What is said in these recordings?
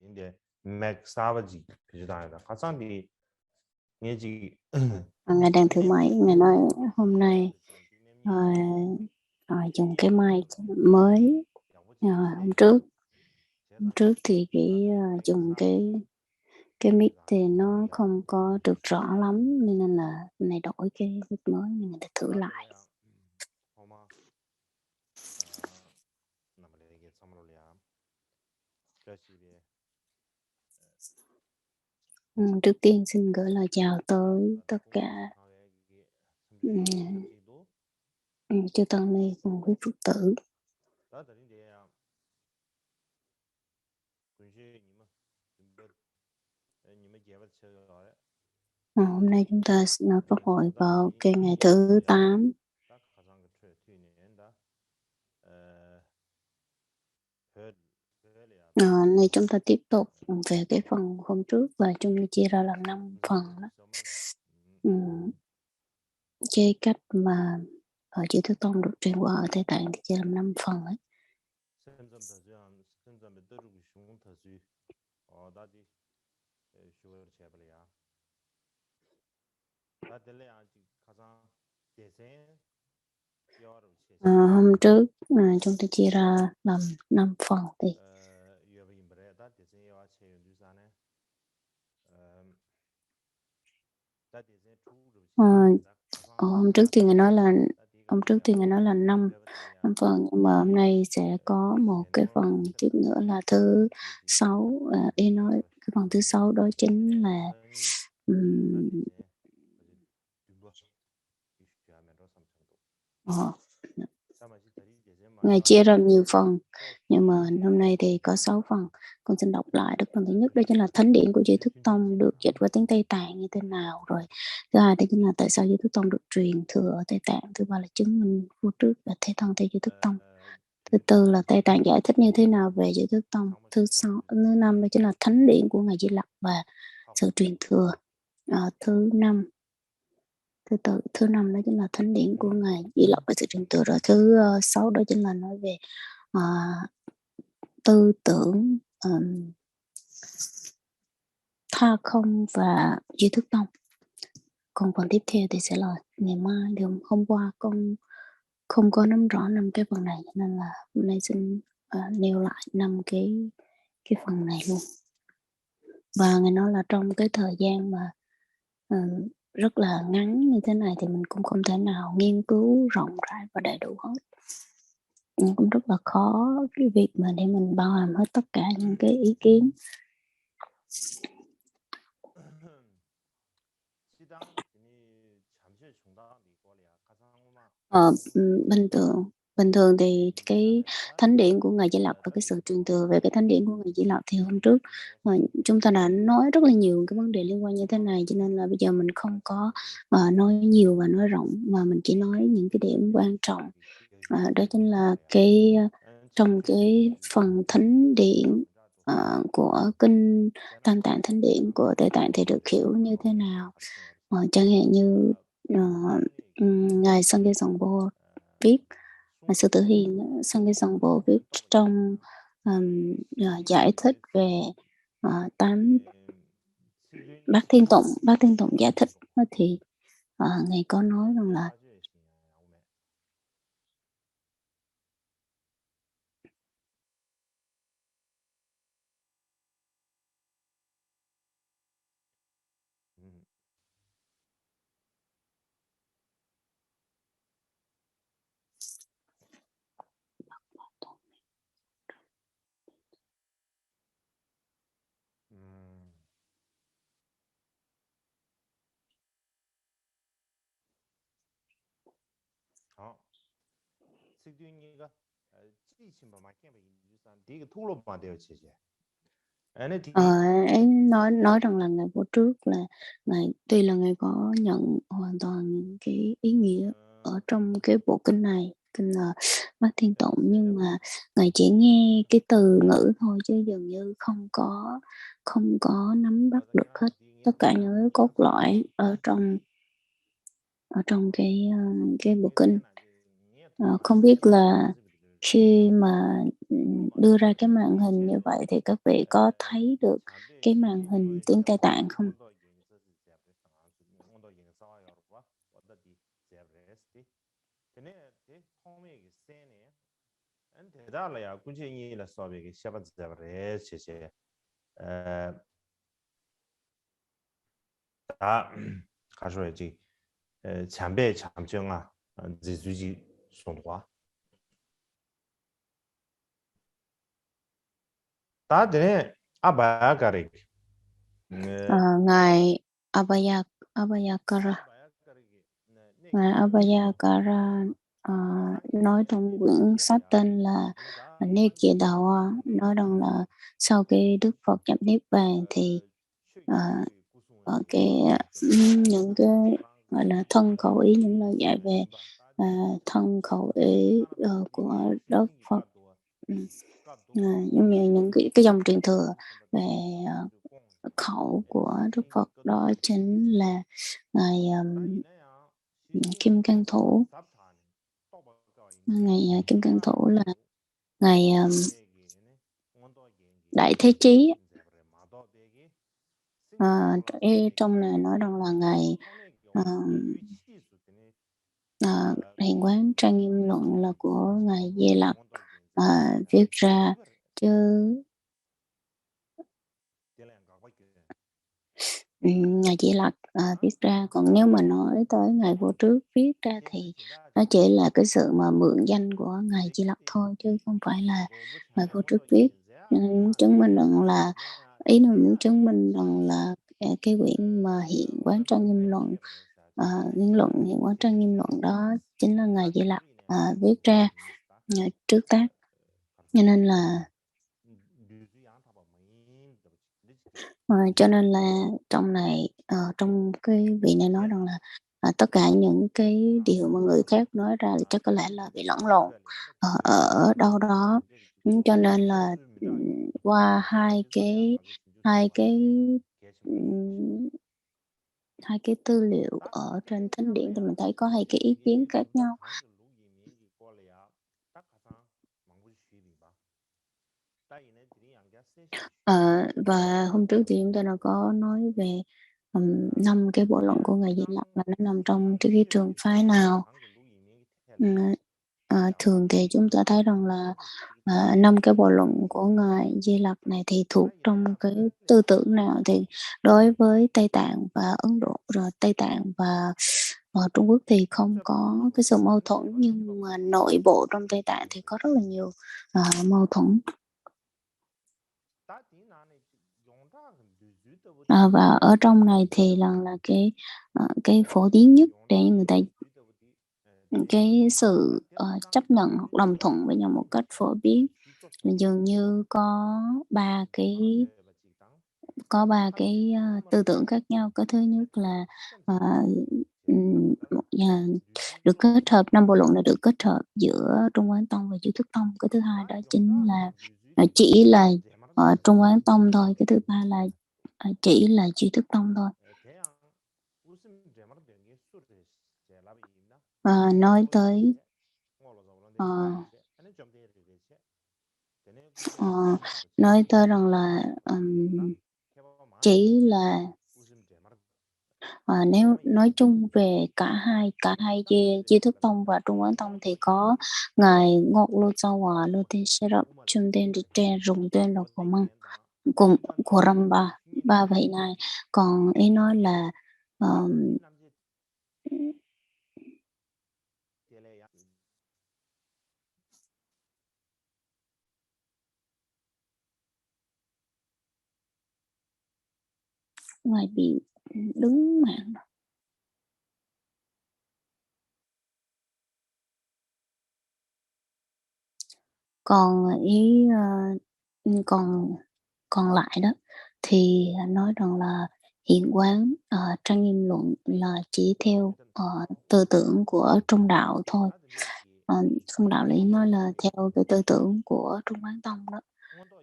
근데 맥 사바지 그지다다 가상디 예지 Ngài đang thử máy, Ngài nói hôm nay dùng cái mic mới. Hôm trước thì dùng cái mic thì nó không có được rõ lắm, nên là này đổi cái mic mới nên người ta thử lại. Trước tiên xin gửi lời chào tới tất cả chư tăng ni cùng quý Phật tử. Hôm nay chúng ta pháp hội vào cái ngày thứ 8. Nay chúng ta tiếp tục về cái phần hôm trước và chúng ta chia ra làm 5 phần đó. Cái cách mà ở chư Thức Tông được truyền qua ở Tây Tạng thì chia làm 5 phần ấy. Hôm trước chúng ta chia ra làm 5 phần thì hôm trước thì Ngài nói là 5 phần, nhưng mà hôm nay sẽ có một cái phần tiếp nữa là thứ 6. Ý nói cái phần thứ 6 đó chính là Ngài chia ra nhiều phần, nhưng mà hôm nay thì có 6 phần. Con xin đọc lại được. Phần thứ nhất đó chính là thánh điển của chư Thức Tông được dịch qua tiếng Tây Tạng như thế nào. Rồi thứ hai đó chính là tại sao chư Thức Tông được truyền thừa ở Tây Tạng. Thứ ba là chứng minh vô trước và thế thân theo chư Thức Tông. Thứ tư là Tây Tạng giải thích như thế nào về chư Thức Tông. Thứ năm đó chính là thánh điển của Ngài Di Lặc và sự truyền thừa. Thứ năm đó chính là thánh điển của Ngài Di Lặc và sự truyền thừa. Rồi thứ 6 đó chính là nói về tư tưởng tha không và chư Thức Tông. Còn phần tiếp theo thì sẽ là ngày mai. Hôm qua con không có nắm rõ 5 cái phần này, nên là hôm nay xin nêu lại 5 cái phần này luôn. Và Ngài nói là trong cái thời gian mà rất là ngắn như thế này thì mình cũng không thể nào nghiên cứu rộng rãi và đầy đủ hết. Nhưng cũng rất là khó cái việc mà để mình bao hàm hết tất cả những cái ý kiến. Bình thường thì cái thánh điển của Ngài Di Lặc và cái sự truyền thừa về cái thánh điển của Ngài Di Lặc thì hôm trước chúng ta đã nói rất là nhiều cái vấn đề liên quan như thế này, cho nên là bây giờ mình không có nói nhiều và nói rộng, mà mình chỉ nói những cái điểm quan trọng. Đó chính là trong cái phần thánh điển của kinh Tam Tạng Thánh Điển của Tây Tạng thì được hiểu như thế nào. Chẳng hạn như Ngài Sanghya Songpo viết, Sư Tử Hiền Sanghya Songpo viết trong giải thích về 8 Bát Thiên Tụng giải thích thì Ngài có nói rằng là nói rằng là Ngài vô trước là Ngài tuy là Ngài có nhận hoàn toàn những cái ý nghĩa ở trong cái bộ kinh này, kinh là Bát Thiên Tụng, nhưng mà Ngài chỉ nghe cái từ ngữ thôi, chứ dường như không có nắm bắt được hết tất cả những cái cốt lõi ở trong cái bộ kinh. Không biết là Khi mà, đưa ra cái màn hình như vậy thì các vị có thấy được cái màn hình tiếng Tây Tạng không? 다 가셔야지. 참배 참정아, 지수지 손과. 다 되네. 아바야가릭. Ờ, ngài Abhayakara ngài Abhayakara, ờ, nói trong quyển sách tên là Nikkidawa, nói rằng là sau khi Đức Phật nhập niết bàn thì, ờ, cái, những cái, gọi là, thân khẩu ý, những lời dạy về, thân khẩu ý, của Đức Phật, ừm, giống như những cái dòng truyền thừa về, khẩu của Đức Phật đó chính là ngài, Kim Cang Thủ. Ngài, Kim Cang Thủ là ngài, Đại Thế Chí. Trong này nói rằng là ngài, Hiền Quán Trang Nghiêm Luận là của ngài Di Lặc, viết ra, chứ ngài Di Lặc, viết ra. Còn nếu mà nói tới ngài Vô Trước viết ra thì nó chỉ là cái sự mà mượn danh của ngài Di Lặc thôi, chứ không phải là ngài Vô Trước viết. Muốn chứng minh rằng là ý là muốn chứng minh rằng là, cái quyển mà Hiện Quán Trang Nghiêm Luận, Nghiên luận Hiện Quán Trang Nghiêm Luận đó chính là ngài Di Lặc, viết ra, trước tác. Cho nên là cho nên là trong này, trong cái vị này nói rằng là, tất cả những cái điều mà người khác nói ra thì chắc có lẽ là bị lẫn lộn, ở đâu đó. Cho nên là, qua hai cái, ừm, hai cái tư liệu ở trên thánh điển thì mình thấy có hai cái ý kiến khác nhau. Và hôm trước thì chúng ta đã có nói về, 5 cái bộ luận của ngài Di Lặc là nó nằm trong cái trường phái nào. Thường thì chúng ta thấy rằng là, 5 cái bộ luận của ngài Di Lặc này thì thuộc trong cái tư tưởng nào. Thì đối với Tây Tạng và Ấn Độ, rồi Tây Tạng và, Trung Quốc thì không có cái sự mâu thuẫn, nhưng mà nội bộ trong Tây Tạng thì có rất là nhiều, mâu thuẫn. Và ở trong này thì là cái phổ biến nhất để người ta cái sự, chấp nhận hoặc đồng thuận với nhau một cách phổ biến là dường như có ba cái, tư tưởng khác nhau. Cái thứ nhất là, ờ, một được kết hợp 5 bộ luận là được kết hợp giữa Trung Quán Tông và Duy Thức Tông. Cái thứ hai đó chính là, chỉ là, Trung Quán Tông thôi. Cái thứ ba là, chỉ là Duy Thức Tông thôi. Nói tới, ờ, ờ, nói tới rằng là, chỉ là, nếu nói chung về cả hai Duy Thức Tông và Trung Quán Tông thì có ngài Ngộ Lô Châu Hòa, Lô Tiên Sư Rập, Chung Tiên Đi Tre, Rùng Tiên Độc Cổ Măng, cùng của ba vị này. Còn ý nói là, ờm, ngài bị đứng mạng. Còn ý, còn còn lại đó thì nói rằng là Hiện Quán, Trang Nghiêm Luận là chỉ theo, tư tưởng của Trung đạo thôi. Trung đạo lý nói là theo cái tư tưởng của Trung Quán Tông đó.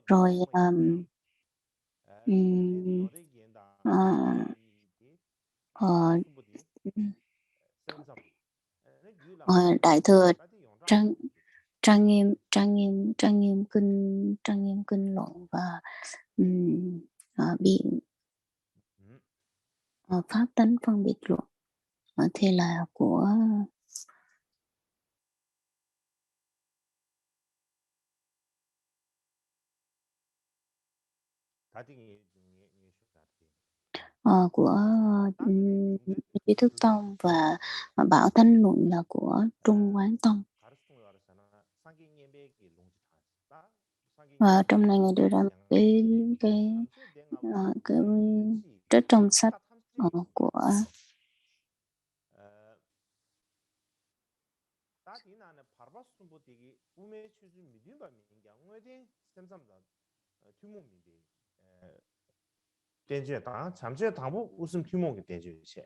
Rồi, ừm, ờ, ờ, Đại thừa Trang trang nghiêm kinh luận và biện 음, pháp tánh phân biệt luận thì là của 다딩이 중에 쇼다티. của 다딩이 Duy Thức Tông và Bảo Thánh Luận là của Trung Quán Tông. Và trong này Ngài đưa ra một cái rất trong sách của 다디나는 바르바스톤 보티기 우메 추주 미디바 민경 어디 셈삼다 튜몽인데 된지다 잠시에 당부 웃음 튜몽이 된지시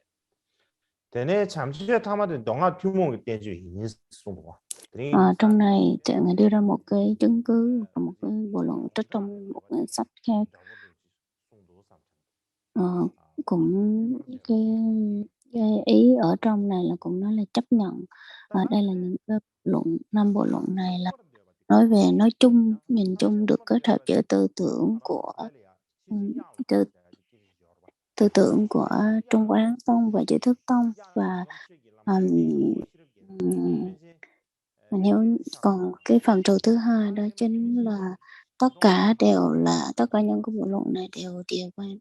대내 잠시에 타마도 동아 튜몽이 된지 인스송도 trong này Ngài đưa ra một cái chứng cứ và một cái bộ luận rất trong một cái sách khác cũng cái ý ở trong này là cũng nói là chấp nhận. Đây là những cái luận, 5 bộ luận này là nói về nói chung, nhìn chung được kết hợp giữa tư tưởng của Trung Quán Tông và Duy Thức Tông và nếu còn cái phạm trù thứ hai đó chính là tất cả những cái bộ luận này đều quan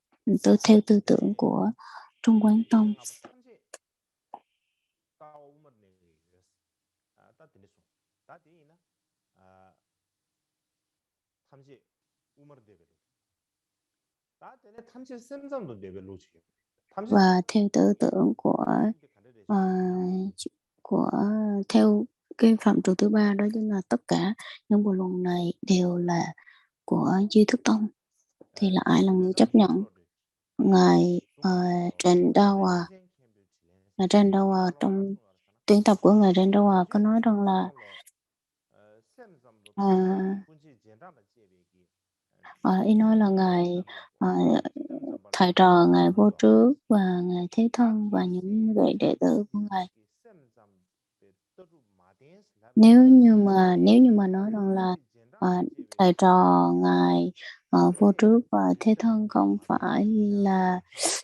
theo tư tưởng của Trung Quán Tông. Và theo tư tưởng theo cái phạm trù thứ ba đó chính là tất cả những bộ luận này đều là của Duy Thức Tông. Thì là ai là người chấp nhận? Ngài Trần Dawa trong tuyển tập của Ngài Trần Dawa có nói rằng là ý nói là Ngài thầy trò Ngài Vô Trước và Ngài Thế Thân và những vị đệ tử của Ngài. Nếu như mà nói rằng là thầy trò Ngài Vô Trước và Thế Thân không phải là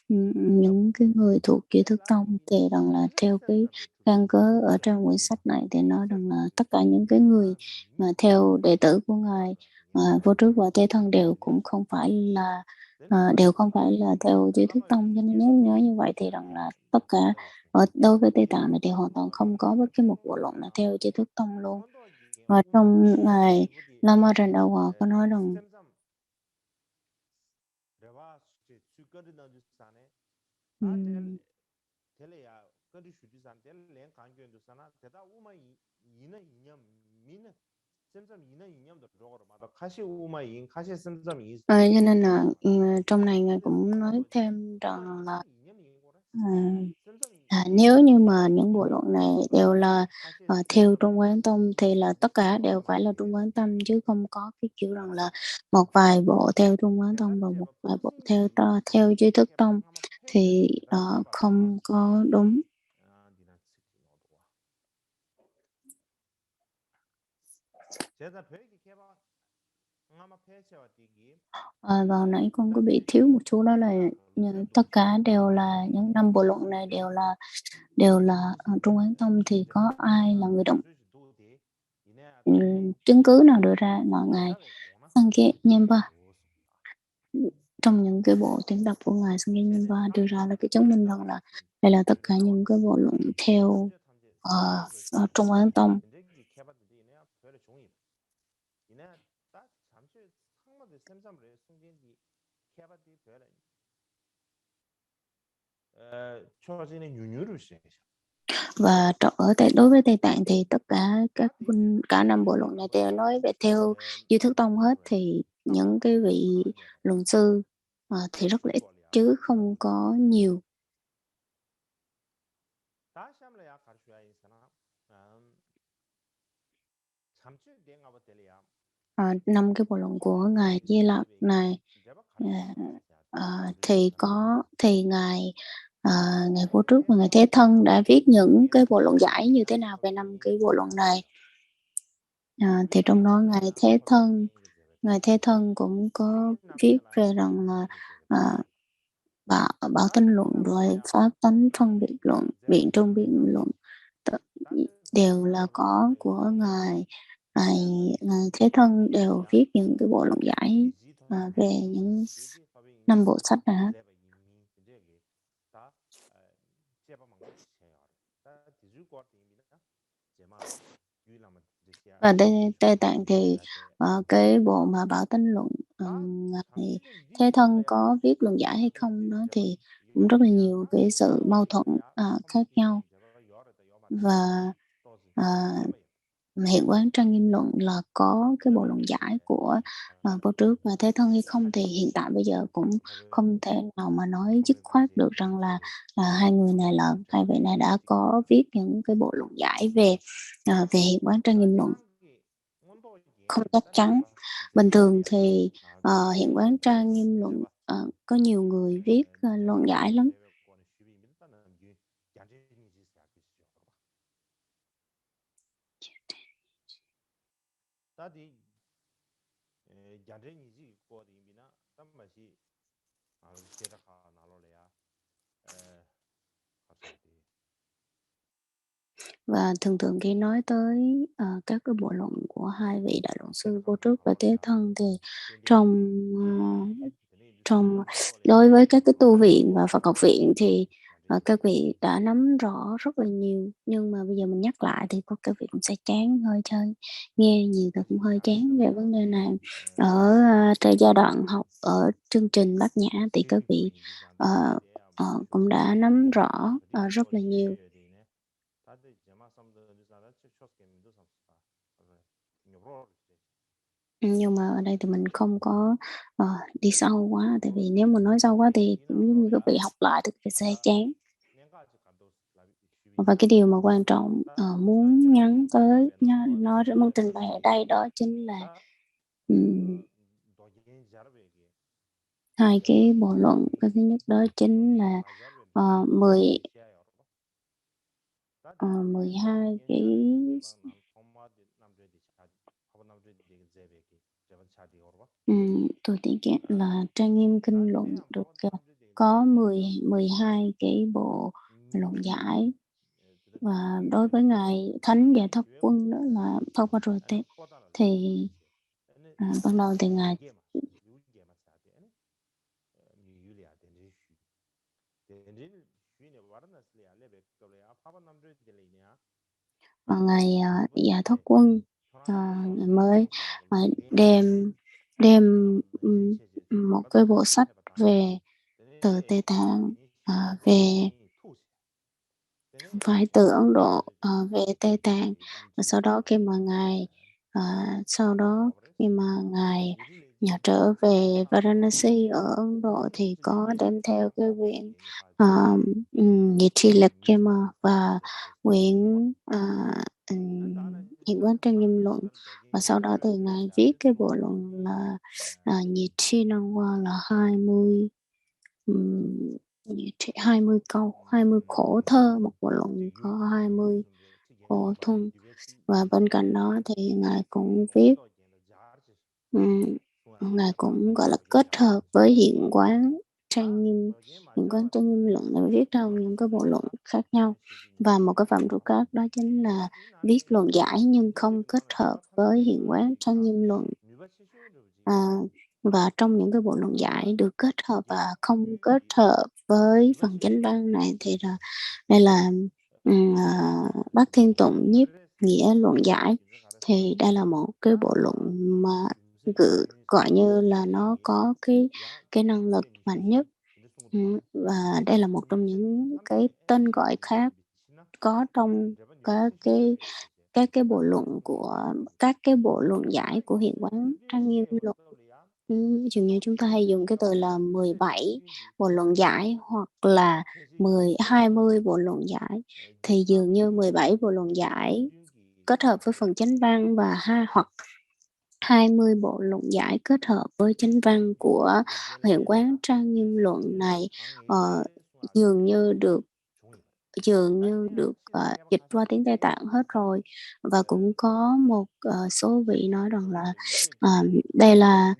những cái người thuộc Duy Thức Tông thì rằng là theo cái căn cứ ở trong quyển sách này thì nói rằng là tất cả những cái người mà theo đệ tử của Ngài Vô Trước và Thế Thân đều không phải là theo Duy Thức Tông, cho nên nếu nói như vậy thì rằng là tất cả đối với Tây Tạng này thì hoàn toàn không có bất cứ một bộ luận nào theo Duy Thức Tông luôn. Và trong Ngài Lama Randawa có nói rằng cho nên là trong này Ngài cũng nói thêm rằng là nếu như mà những bộ luận này đều là theo Trung Quán Tông thì là tất cả đều phải là Trung Quán Tông, chứ không có cái kiểu rằng là một vài bộ theo Trung Quán Tông và một vài bộ theo Duy Thức Tông thì không có đúng. Vào nãy con có bị thiếu một số đó là tất cả đều là những 5 bộ luận này đều là Trung Quán Tông thì có ai là người động chứng cứ nào đưa ra là Ngài Sangye Nyempa trong những cái bộ tuyển tập của Ngài Sangye Nyempa đưa ra là cái chứng minh rằng là đây là tất cả những cái bộ luận theo Trung Quán Tông. Và đối với Tây Tạng thì tất cả 5 bộ luận này đều nói về theo Duy Thức Tông hết, thì những cái vị luận sư thì rất là ít chứ không có nhiều. Năm cái bộ luận của Ngài Di Lặc này thì Ngài Vô Trước và Ngài Thế Thân đã viết những cái bộ luận giải như thế nào về 5 cái bộ luận này. Thì trong đó Ngài Thế Thân cũng có viết về rằng là Bảo Tinh Luận rồi Pháp Tánh Phân Biệt Luận, Biện Trung Biện Luận đều là có của Ngài Thế Thân đều viết những cái bộ luận giải về những 5 bộ sách này hết. Và Tây Tạng thì cái bộ mà Bảo Tinh Luận Ngài Thế Thân có viết luận giải hay không đó thì cũng rất là nhiều cái sự mâu thuẫn khác nhau. Và Hiện Quán Trang Nghiêm Luận là có cái bộ luận giải của Vô Trước và Thế Thân hay không thì hiện tại bây giờ cũng không thể nào mà nói dứt khoát được rằng là hai người này là hai vị này đã có viết những cái bộ luận giải về Hiện Quán Trang Nghiêm Luận. Không chắc chắn. Bình thường thì Hiện Quán Trang Nghiêm Luận có nhiều người viết luận giải lắm. Và thường khi nói tới các cái bộ luận của hai vị đại luận sư Vô Trước và Thế Thân thì trong đối với các cái tu viện và Phật học viện thì các vị đã nắm rõ rất là nhiều, nhưng mà bây giờ mình nhắc lại thì có các vị cũng sẽ chán, hơi chơi nghe nhiều thì cũng hơi chán về vấn đề này. Ở trên giai đoạn học ở chương trình Bát Nhã thì các vị cũng đã nắm rõ rất là nhiều. Nhưng mà ở đây thì mình không có đi sâu quá, tại vì nếu mà nói sâu quá thì cũng giống như các vị học lại thì các vị sẽ chán. Và cái điều mà quan trọng muốn nhắn tới, nói muốn trình bày ở đây đó chính là hai cái bộ luận. Cái thứ nhất đó chính là 12 cái tôi tiện kiện là Trang Nghiêm Kinh Luận được có 12 cái bộ luận giải. Và đối với Ngài Thánh Giải Thoát Quân đó là Phaparote thì ban đầu thì Ngài Ngài Giải Thoát Quân Ngài mới đem một cái bộ sách về từ Tây Tạng về phải từ Ấn Độ về Tây Tạng, và sau đó khi mà ngài trở về Varanasi ở Ấn Độ thì có đem theo cái quyển Nhị Tri Lực Kema và quyển Hiện Quán Trang Nghiêm Luận, và sau đó thì ngài viết cái bộ luận là Nhị Tri Năng Hoa là 20 câu, 20 khổ thơ, một bộ luận có 20 khổ thuần. Và bên cạnh đó thì ngài cũng viết ngài cũng gọi là kết hợp với Hiện Quán Trang Nghiêm Luận để viết ra những cái bộ luận khác nhau. Và một cái phạm trù khác đó chính là viết luận giải nhưng không kết hợp với Hiện Quán Trang Nghiêm Luận. Và trong những cái bộ luận giải được kết hợp và không kết hợp với phần chánh văn này thì đây là Bát Thiên Tụng Nhiếp Nghĩa Luận Giải. Thì đây là một cái bộ luận mà gọi như là nó có cái năng lực mạnh nhất. Và đây là một trong những cái tên gọi khác có trong các cái bộ luận của các cái bộ luận giải của Hiện Quán Trang Nghiêm Luận. Dường như chúng ta hay dùng cái từ là 17 bộ luận giải hoặc là 20 bộ luận giải, thì dường như 17 bộ luận giải kết hợp với phần chánh văn và hoặc 20 bộ luận giải kết hợp với chánh văn của Hiện Quán Trang Nghiêm Luận này dường như được dường như được dịch qua tiếng Tây Tạng hết rồi, và cũng có một số vị nói rằng là đây là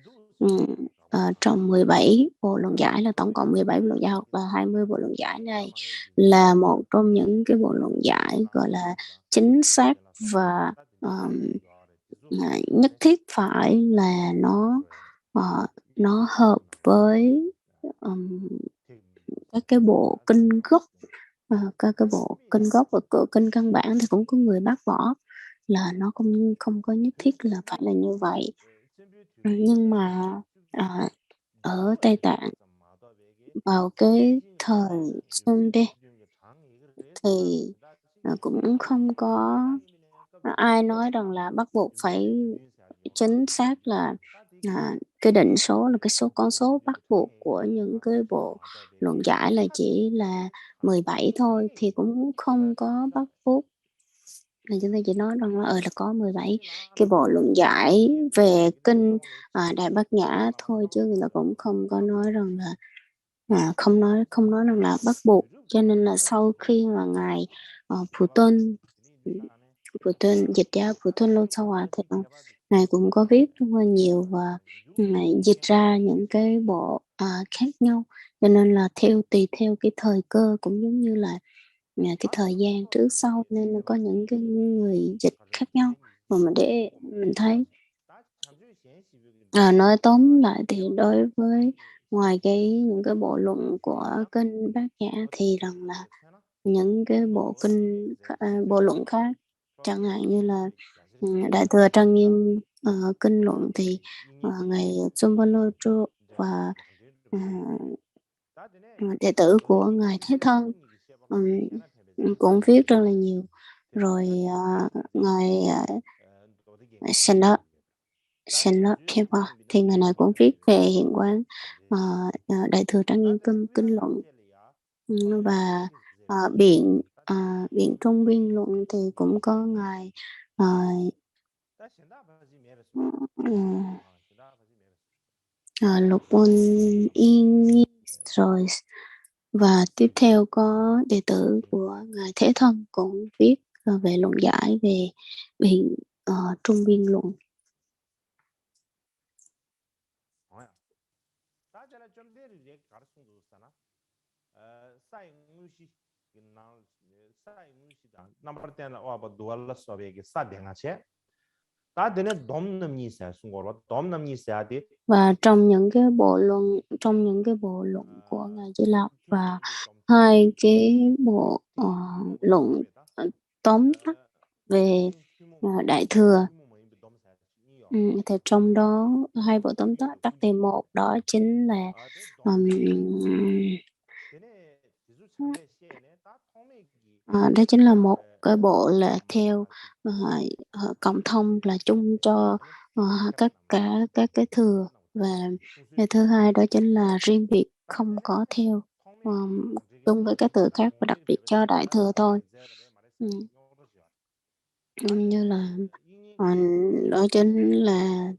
trong 17 bộ luận giải, là tổng cộng 17 bộ luận giải, hoặc là 20 bộ luận giải này là một trong những cái bộ luận giải gọi là chính xác và nhất thiết phải là nó hợp với các cái bộ kinh gốc. Các cái bộ kinh gốc và kinh căn bản thì cũng có người bác bỏ là nó không có nhất thiết là phải là như vậy. Nhưng mà ở Tây Tạng vào cái thời Xuân đi thì cũng không có ai nói rằng là bắt buộc phải chính xác là cái định số, là cái con số bắt buộc của những cái bộ luận giải là chỉ là 17 thôi, thì cũng không có bắt buộc là chúng ta chỉ nói rằng là là có 17 cái bộ luận giải về kinh Đại Bát Nhã thôi, chứ người ta cũng không có nói rằng là không nói rằng là bắt buộc. Cho nên là sau khi mà ngài Phù Tôn dịch ra Phù Tôn Lô Sa Hòa thì ngài cũng có viết rất là nhiều, và ngài dịch ra những cái bộ khác nhau, cho nên là tùy theo cái thời cơ cũng giống như là cái thời gian trước sau, nên là có những cái người dịch khác nhau mà để mình thấy. Nói tóm lại thì đối với ngoài những cái bộ luận của kinh Bát Nhã thì rằng là những cái bộ luận khác, chẳng hạn như là Đại thừa Trang Nghiêm kinh luận thì ngài Sombalotro và đệ tử của ngài Thế Thân cũng viết rất là nhiều. Rồi ngài Shenlop Thepa thì ngài này cũng viết về hiện quán Đại thừa Trang Nghiêm kinh luận. Và biện trung biên luận thì cũng có ngài Lục Môn Yên Nhi, rồi và tiếp theo có đệ tử của ngài Thế Thân cũng viết về luận giải về biện trung biên luận. Và trong những cái bộ luận của ngài Di Lặc và hai cái bộ luận tóm tắt về Đại thừa, thì trong đó hai bộ tóm tắt thì một đó chính là đó chính là một cái bộ là theo cộng thông là chung cho các cái thừa, và cái thứ hai đó chính là riêng biệt không có theo chung với các thừa khác và đặc biệt cho đại thừa thôi. Như là đó chính là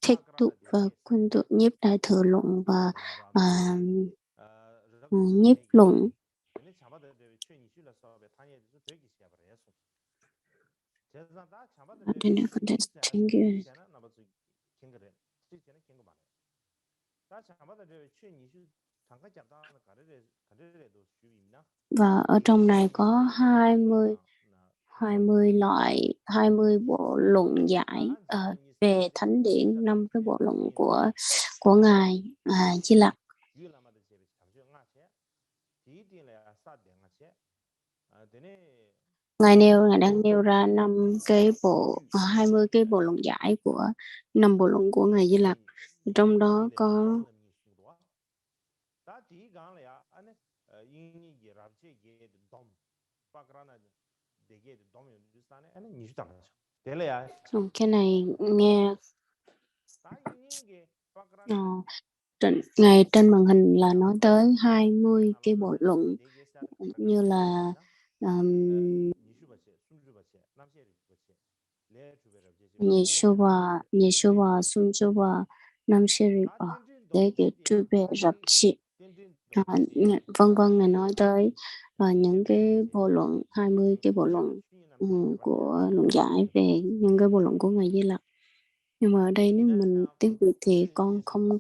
thích tụ và quân tụ nhiếp đại thừa luận và nhiếp luận. Và ở trong này có 20 bộ luận giải về thánh điển, 5 cái bộ luận của ngài Di Lặc. Ngài đang nêu ra 20 cái bộ luận giải của 5 bộ luận của ngài Di Lặc. Trong đó có cái này nghe ngay trên màn hình là nói tới 20 cái bộ luận, như là Yeshua, Sunjuva, Namshiripa, Dege Trube Rapchi, Vân Ngài nói tới những cái bộ luận 20 cái bộ luận của luận giải về những cái bộ luận của Ngài Di Lặc. Nhưng mà ở đây nếu mình tiếng Việt thì con không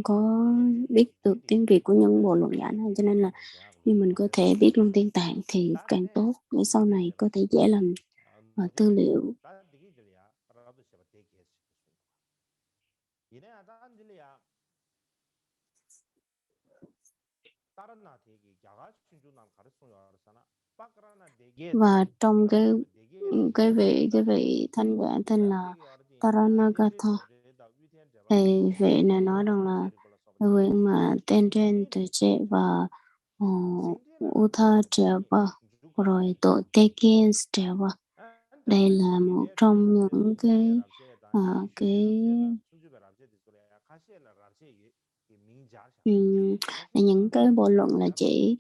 có biết được tiếng Việt của những bộ luận giải này, cho nên là nếu mình có thể biết luôn tiếng Tạng thì càng tốt để sau này có thể dễ làm tư liệu. Và trong cái vị thánh giả tên là Taranagata thì vị này nói rằng là nguyện mà tên trên từ trệ và Uttha Treva rồi tội Tekens Treva. Đây là một trong những cái những cái bộ luận là chỉ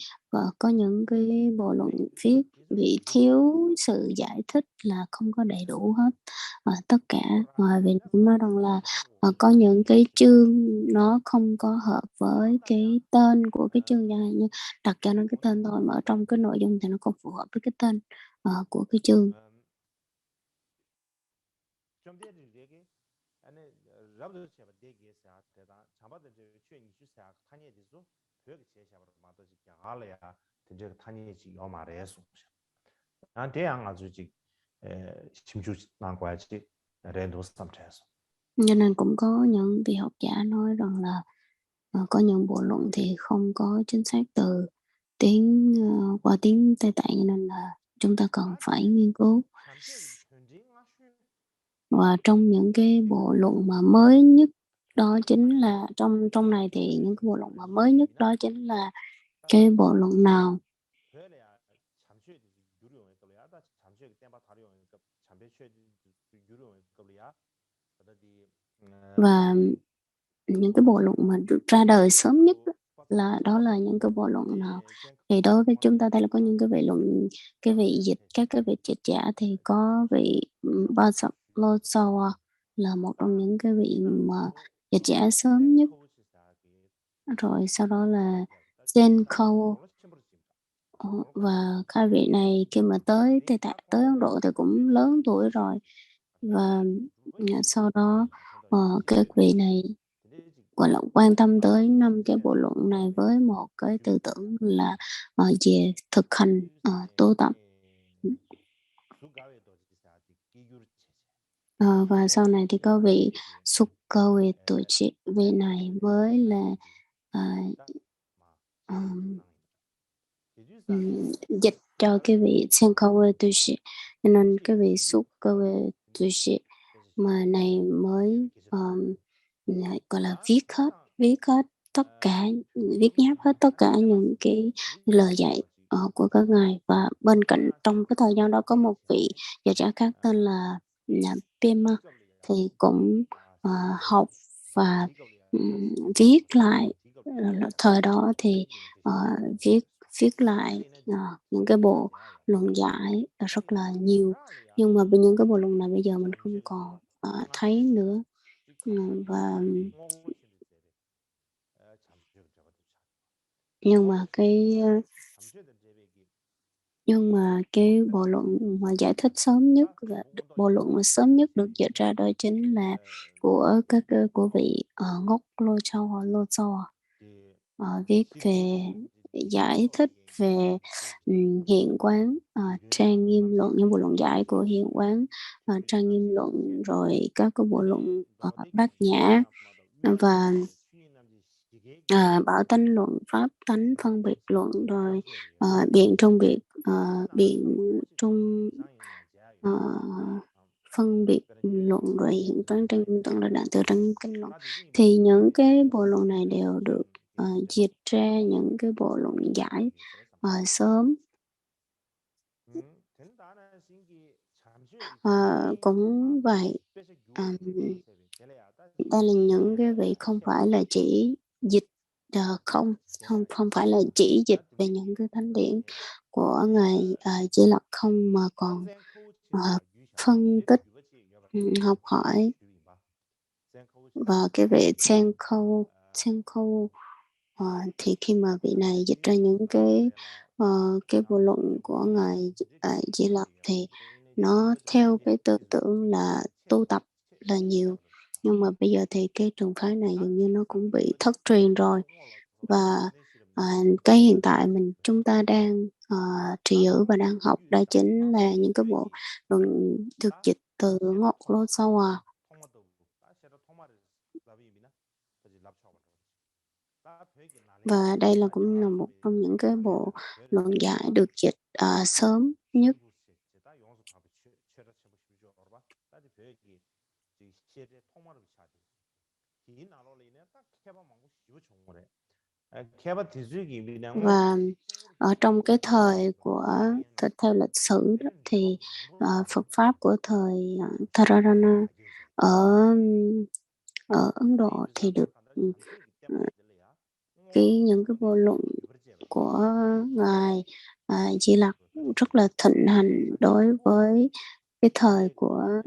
có những cái bộ luận viết bị thiếu sự giải thích là không có đầy đủ hết tất cả. Vì cũng nói rằng là có những cái chương nó không có hợp với cái tên của cái chương, chẳng hạn như đặt cho nó cái tên thôi mà ở trong cái nội dung thì nó không phù hợp với cái tên của cái chương. Cho nên cũng có những vị học giả nói rằng là có những bộ luận thì không có chính xác từ tiếng qua tiếng Tây Tạng, cho nên là chúng ta cần phải nghiên cứu. Và trong những cái bộ luận mà mới nhất đó chính là trong này thì những cái bộ luận mà mới nhất đó chính là cái bộ luận nào? Và những cái bộ luận mà ra đời sớm nhất đó là những cái bộ luận nào? Thì đối với chúng ta đây là có những cái vị luận, cái vị dịch, các cái vị dịch giả thì có vị Basawa là một trong những cái vị mà dịch giả sớm nhất. Rồi sau đó là Zenkou. Và hai vị này khi mà tới Tây Tạng, tới Ấn Độ thì cũng lớn tuổi rồi. Và sau đó các vị này gọi là quan tâm tới 5 cái bộ luận này với một cái tư tưởng là về thực hành tu tập. Và sau này thì có vị Sukawe Tochi, vị này mới là dịch cho cái vị Senkawe Toshi, cho nên cái vị Sukawe Toshi mà này mới gọi là viết hết tất cả, viết nháp hết tất cả những cái lời dạy của các ngài. Và bên cạnh trong cái thời gian đó có một vị dịch giả khác tên là Pema thì cũng học và viết lại. Thời đó thì viết lại những cái bộ luận giải rất là nhiều, nhưng mà những cái bộ luận này bây giờ mình không còn thấy nữa. Và nhưng mà cái bộ luận mà giải thích sớm nhất và bộ luận mà sớm nhất được dịch ra đó chính là của vị Ngốc Lô Châu viết về giải thích về hiện quán trang nghiêm luận, những bộ luận giải của hiện quán trang nghiêm luận, rồi các cái bộ luận bát nhã và bảo tánh luận, pháp tánh phân biệt luận, rồi biện trung biệt biện trung phân biệt luận, rồi hiện toán trên tuần là đạn từ trong kinh luận. Thì những cái bộ luận này đều được dịch ra những cái bộ luận giải sớm. Cũng vậy, đây là những cái vị không phải là chỉ dịch không phải là chỉ dịch về những cái thánh điển của ngài Di Lặc không, mà còn phân tích, học hỏi. Và cái vị Senkou thì khi mà vị này dịch ra những cái bộ luận của ngài Di Lặc thì nó theo cái tư tưởng là tu tập là nhiều, nhưng mà bây giờ thì cái trường phái này dường như nó cũng bị thất truyền rồi. Và cái hiện tại chúng ta đang trì giữ và đang học đó chính là những cái bộ luận được dịch từ Ngọc Lô Sâu và đây cũng là một trong những cái bộ luận giải được dịch sớm nhất. Và ở trong cái thời theo lịch sử đó, thì Phật pháp của thời Tharana ở ở Ấn Độ thì được những cái bộ luận của ngài Di Lặc rất là thịnh hành đối với cái thời của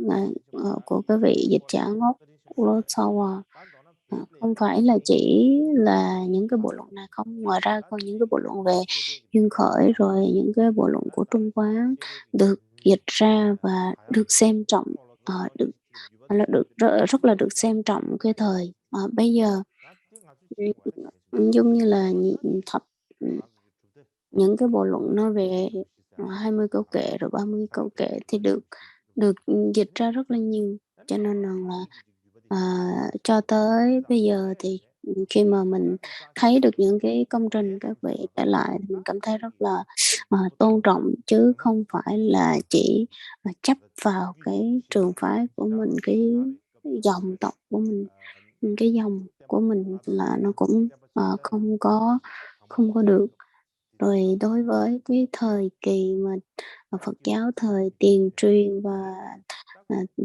của cái vị dịch giả ngốc Lotsawa. Không phải là chỉ là những cái bộ luận này không, ngoài ra còn những cái bộ luận về duyên khởi, rồi những cái bộ luận của Trung Quán được dịch ra và được xem trọng, rất là được xem trọng cái thời bây giờ. Giống như là những cái bộ luận nói về 20 câu kệ rồi 30 câu kệ thì được dịch ra rất là nhiều, cho nên là cho tới bây giờ thì khi mà mình thấy được những cái công trình các vị để lại thì mình cảm thấy rất là tôn trọng, chứ không phải là chỉ chấp vào cái trường phái của mình, cái dòng tộc của mình, cái dòng của mình là nó cũng không có được. Rồi đối với cái thời kỳ mà Phật giáo thời tiền truyền và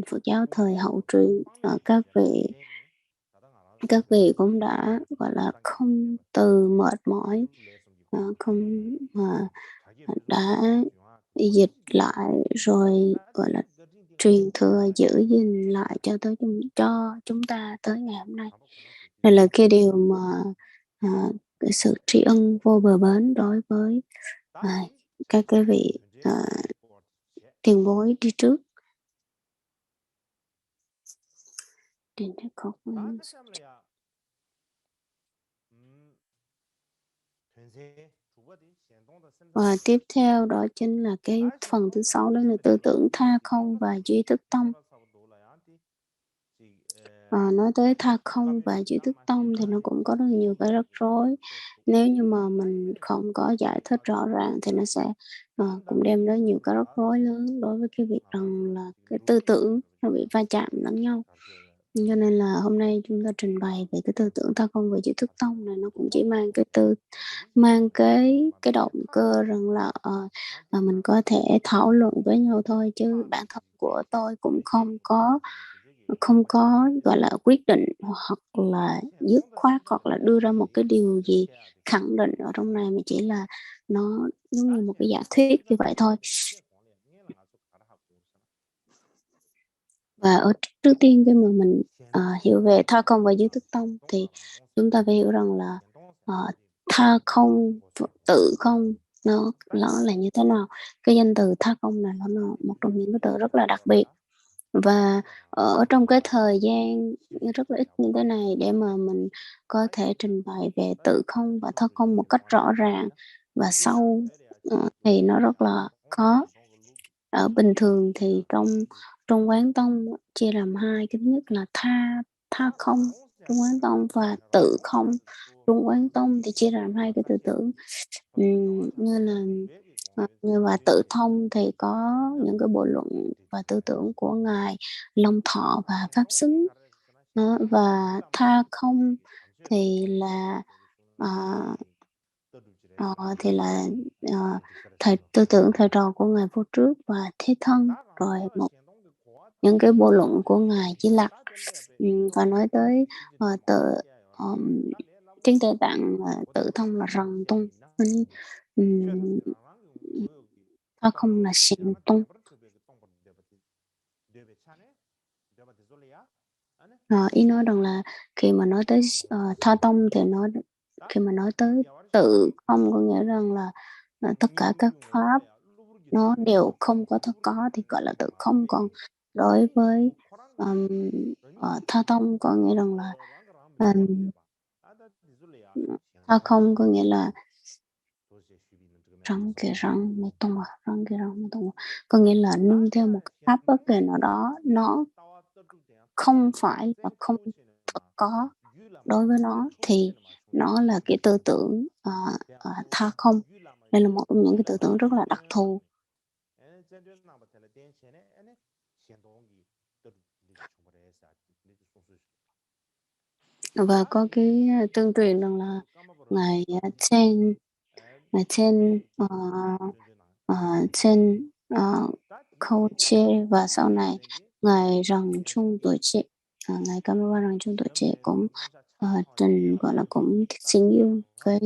Phật giáo thời hậu truyền, các vị cũng đã gọi là không từ mệt mỏi, không đã dịch lại rồi gọi là truyền thừa giữ gìn lại cho chúng ta tới ngày hôm nay. Đây là cái điều mà cái sự tri ân vô bờ bến đối với các cái vị tiền bối đi trước. Và tiếp theo đó chính là cái phần thứ 6, đó là tư tưởng tha không và duy thức tông. Nói tới tha không và duy thức tông thì nó cũng có rất nhiều cái rắc rối. Nếu như mà mình không có giải thích rõ ràng thì nó sẽ cũng đem đến nhiều cái rắc rối lớn đối với cái việc rằng là cái tư tưởng nó bị va chạm lẫn nhau. Cho nên là hôm nay chúng ta trình bày về cái tư tưởng tha không và duy thức tông này, nó cũng chỉ mang cái động cơ rằng là mình có thể thảo luận với nhau thôi, chứ bản thân của tôi cũng không có gọi là quyết định hoặc là dứt khoát hoặc là đưa ra một cái điều gì khẳng định ở trong này, mà chỉ là nó giống như một cái giả thuyết như vậy thôi. Và trước tiên khi mà mình hiểu về tha không và duy thức tông thì chúng ta phải hiểu rằng là tha không, tự không nó là như thế nào. Cái danh từ tha không này nó là một trong những cái từ rất là đặc biệt, và ở trong cái thời gian rất là ít như thế này để mà mình có thể trình bày về tự không và tha không một cách rõ ràng và sâu thì nó rất là khó. Ở bình thường thì trong Quán Tông chia làm hai, cái thứ nhất là tha không Trung Quán Tông và tự không Trung Quán Tông, thì chia làm hai cái tư tưởng. Như là và tự thông thì có những cái bộ luận và tư tưởng của ngài Long Thọ và Pháp Xứng. Và tha không thì là tư tưởng thầy trò của ngài Vô Trước và Thế Thân, rồi những cái bộ luận của ngài Di Lặc. Và nói tới tiếng Tây Tạng tự thông là rần tung, tha không là xiển tung. Ý nói rằng là khi mà nói tới tha tông thì nó khi mà nói tới tự không có nghĩa rằng là tất cả các pháp nó đều không có thật có thì gọi là tự không. Còn đối với tha tông có nghĩa rằng là tha không có nghĩa là có nghĩa là nương theo một pháp bất kỳ nào đó, nó không phải và không thật có. Đối với nó thì nó là cái tư tưởng tha không. Đây là một trong những cái tư tưởng rất là đặc thù. Và có cái tương truyền rằng là ngài Chen Khâu Chê và sau này ngài Rằng Trung Tuổi Trệ, ngài Kamapa Rằng Trung Tuổi Trệ cũng trình gọi là cũng xin yêu cái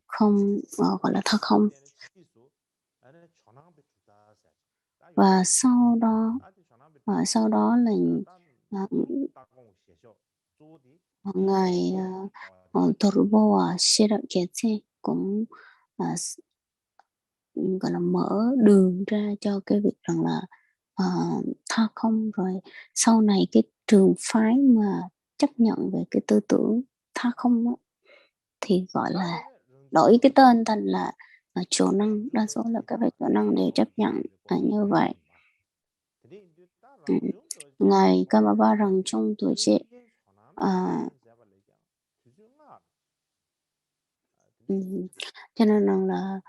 không gọi là tha không. Và sau đó là ngài Thoruboa Shiraketse cũng gọi là mở đường ra cho cái việc rằng là tha không. Rồi sau này cái trường phái mà chấp nhận về cái tư tưởng tha không đó, thì gọi là đổi cái tên thành là Chồ Năng. Đa số là các vị Chồ Năng đều chấp nhận như vậy. Ngài Kamapa Rằng Trung Tuổi Trệ cho nên rằng là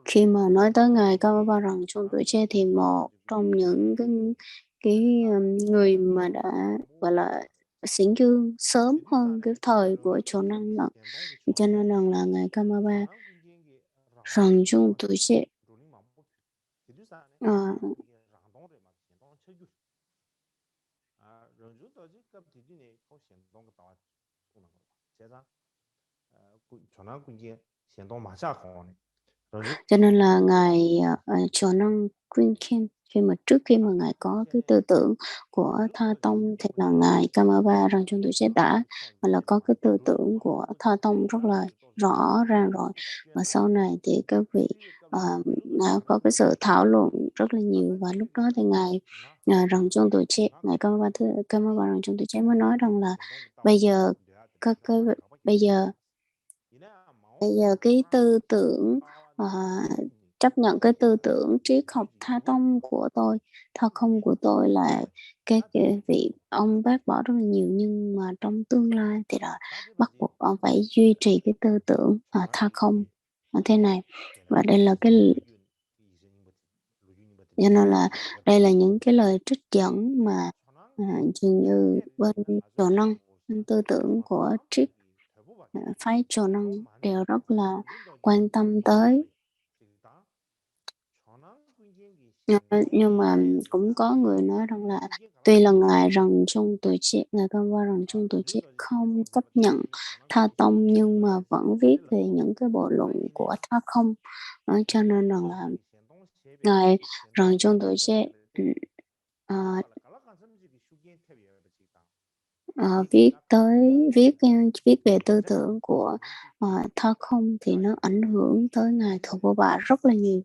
khi mà nói tới ngài Kamapa Rằng Trung Tuổi Trệ thì một trong những cái người mà đã gọi là xỉn dương sớm hơn cái thời của Chồ Năng lận. Cho nên rằng là ngài Kamapa Rằng Trung Tuổi Trệ cho nên là ngài Chồ Năng Quyên Khen, trước khi mà ngài có cái tư tưởng của Tha Tông thì là ngài Kamapa Rằng Trung Tuổi Trệ đã là có cái tư tưởng của Tha Tông rất là rõ ràng rồi. Và sau này thì các vị ngài có cái sự thảo luận rất là nhiều, và lúc đó thì ngài Rằng Trung Tuổi Trệ, ngài Kamapa Rằng Trung Tuổi Trệ mới nói rằng là bây giờ cái tư tưởng chấp nhận cái tư tưởng triết học tha tông của tôi, tha không của tôi là cái vị ông bác bỏ rất là nhiều, nhưng mà trong tương lai thì là bắt buộc ông phải duy trì cái tư tưởng tha không thế này. Và đây là cho nên là đây là những cái lời trích dẫn mà dường như bên Chồ Năng, tư tưởng của triết phái Chồ Năng đều rất là quan tâm tới. Nhưng mà cũng có người nói rằng là tuy là ngài Rằng Trung Tuổi Trệ, ngài Kamapa Rằng Trung Tuổi Trệ không chấp nhận tha tông, nhưng mà vẫn viết về những cái bộ luận của tha không. Cho nên rằng là ngài Rằng Trung Tuổi Trệ viết về tư tưởng của tha không thì nó ảnh hưởng tới ngài Thorbova rất là nhiều.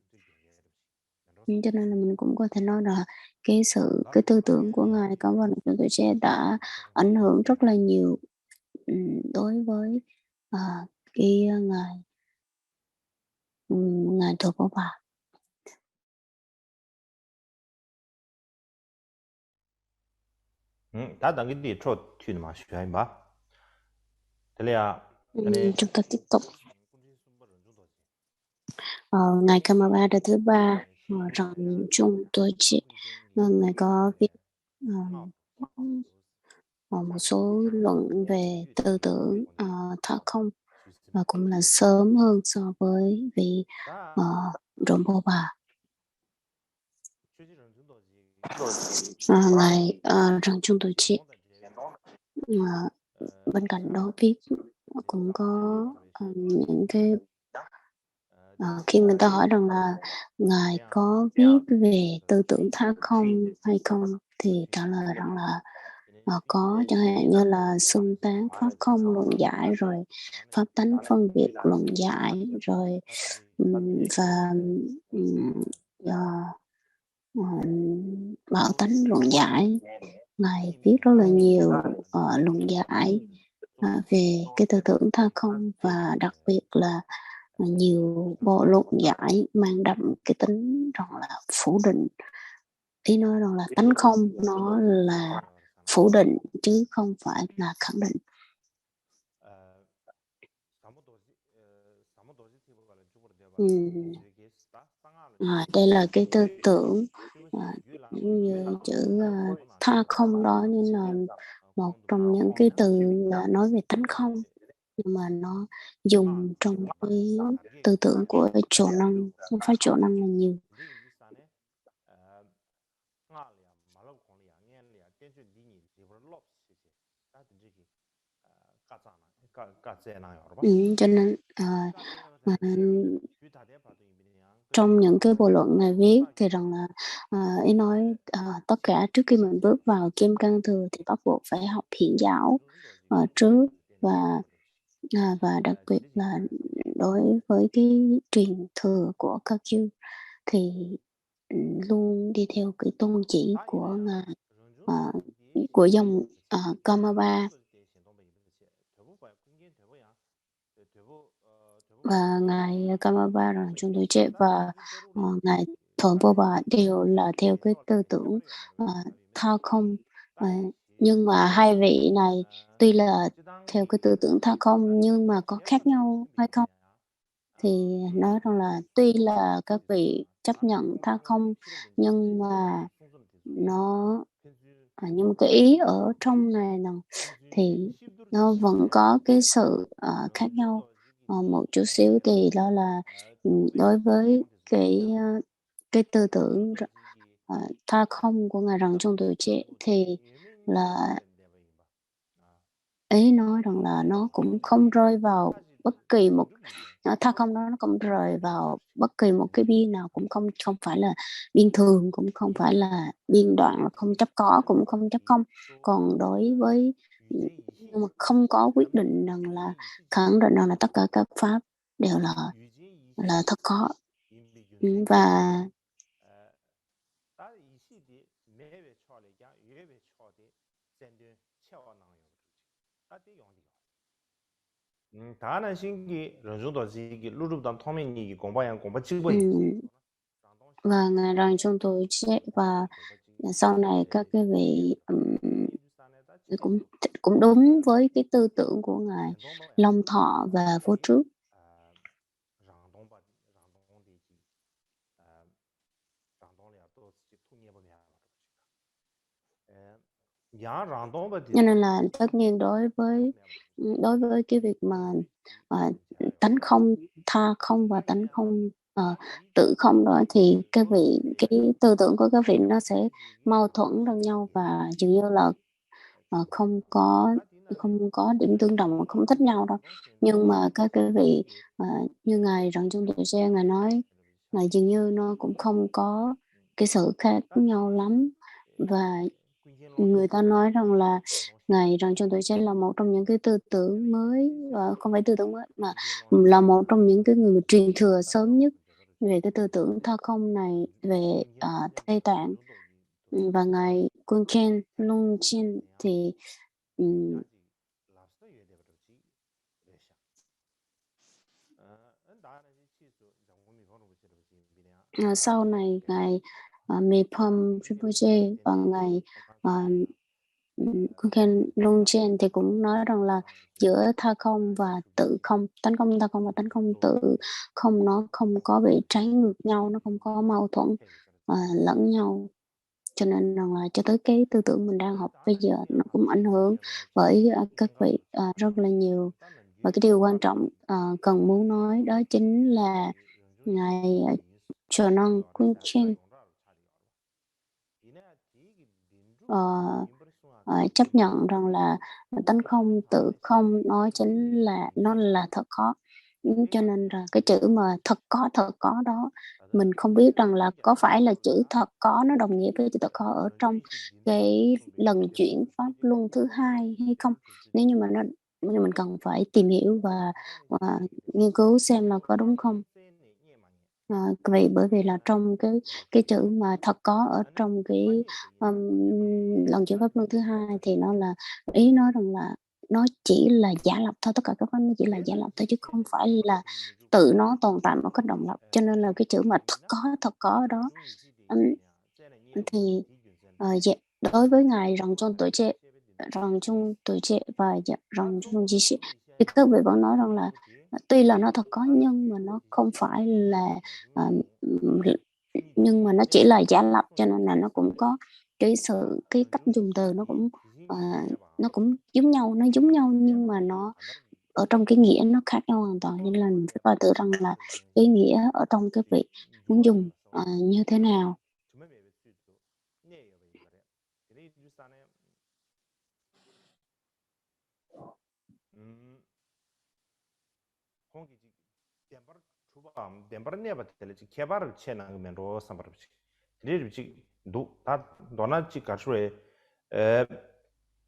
Cho nên là mình cũng có thể nói là cái tư tưởng của ngài Kamapa Rằng Trung Tuổi Trệ đã ảnh hưởng rất là nhiều đối với cái ngài Thorbova. Chúng ta tiếp tục. Ngài Kamapa đời thứ ba Rằng Trung Tuổi Trệ, ngài có viết một số luận về tư tưởng tha không, và cũng là sớm hơn so với vị Rinpoche. Ngài Rằng Trung Tuổi Trệ bên cạnh đó viết cũng có những cái khi người ta hỏi rằng là ngài có viết về tư tưởng tha không hay không, thì trả lời rằng là có chẳng hạn như là xưng tán, pháp không luận giải, rồi pháp tánh phân biệt luận giải, rồi và bảo tánh luận giải. Ngài viết rất là nhiều luận giải về cái tư tưởng tha không, và đặc biệt là nhiều bộ luận giải mang đậm cái tính rằng là phủ định. Ý nói rằng là tánh không nó là phủ định chứ không phải là khẳng định. Đây là cái tư tưởng như chữ tha không đó, như là một trong những cái từ nói về tánh không, nhưng mà nó dùng trong cái tư tưởng của Chỗ Năng, không phải Chỗ Năng là nhiều. Cho nên trong những cái bộ luận Ngài viết thì rằng là ý nói tất cả trước khi mình bước vào Kim Cang Thừa thì bắt buộc phải học hiển giáo trước, và đặc biệt là đối với cái truyền thừa của Kakyu thì luôn đi theo cái tôn chỉ của Ngài, của dòng Kamaba. Và Ngài Kamaba rằng chúng tôi chết, và Ngài Thượng Vô Bà đều là theo cái tư tưởng tha không. Nhưng mà hai vị này tuy là theo cái tư tưởng tha không nhưng mà có khác nhau hay không? Thì nói rằng là tuy là các vị chấp nhận tha không, nhưng mà nhưng mà cái ý ở trong này thì nó vẫn có cái sự khác nhau một chút xíu. Thì đó là đối với cái tư tưởng tha không của Ngài Rằng Trong Tuổi Trẻ thì là ý nói rằng là nó cũng không rơi vào bất kỳ một tha không đó, nó không rơi vào bất kỳ một cái biên nào, cũng không phải là biên thường, cũng không phải là biên đoạn, không chấp có cũng không chấp không. Còn đối với nhưng mà không có quyết định rằng là khẳng định rằng là tất cả các pháp đều là thật có. Và 다른 신기 런종도 지기 루루담 토민이 공부양 공부 직분. và Ngài Rằng Trong Tuổi Trẻ, và sau này các cái vị cũng đúng với cái tư tưởng của Ngài Long Thọ và Vô Trước. Cho nên là tất nhiên đối với cái việc mà tánh không, tha không và tánh không tự không đó, thì cái tư tưởng của các vị nó sẽ mâu thuẫn lẫn nhau, và dường như là không có điểm tương đồng, không thích nhau đâu. Nhưng mà các cái vị như Ngài Rằng Trong Tuổi Trẻ, Ngài nói là dường như nó cũng không có cái sự khác nhau lắm. Và người ta nói rằng là Ngài Rằng Trong Tuổi Trẻ là một trong những cái tư tưởng mới, không phải tư tưởng mới mà là một trong những cái người truyền thừa sớm nhất về cái tư tưởng tha không này về Tây Tạng. Và Ngài Kunchen Lungchen thì sau này Ngài Mepom Rinpoche và Ngài Kunchen Lungchen thì cũng nói rằng là giữa tha không và tự không, tánh không tha không và tánh không tự không, nó không có bị trái ngược nhau, nó không có mâu thuẫn lẫn nhau. Cho nên rằng là cho tới cái tư tưởng mình đang học bây giờ nó cũng ảnh hưởng bởi các vị rất là nhiều. Và cái điều quan trọng cần muốn nói đó chính là Ngài Trần Năng Kunchen chấp nhận rằng là tánh không tự không nó là thật khó. Cho nên là cái chữ mà thật có đó mình không biết rằng là có phải là chữ thật có nó đồng nghĩa với chữ thật có ở trong cái lần chuyển pháp luân thứ hai hay không. Nếu như mà mình cần phải tìm hiểu và nghiên cứu xem là có đúng không. Bởi vì là trong cái chữ mà thật có ở trong cái lần chuyển pháp luân thứ hai thì nó là ý nói rằng là nó chỉ là giả lập thôi, tất cả các pháp nó chỉ là giả lập thôi chứ không phải là tự nó tồn tại một cách độc lập. Cho nên là cái chữ mà thật có ở đó, thì dạ, đối với ngài Ròng Chung Tuổi Trệ và Ròng Chung Trí Sĩ thì các vị vẫn nói rằng là tuy là nó thật có nhưng mà nó không phải là nhưng mà nó chỉ là giả lập, cho nên là nó cũng có cái cách dùng từ nó cũng giống nhau, nó giống nhau nhưng mà nó ở trong cái nghĩa nó khác nhau hoàn toàn, nên là mình phải coi thử rằng là cái nghĩa ở trong cái vị muốn dùng như thế nào. 개발을 채나면 로 삼바르지. 리르지 다 도나지 가수에 에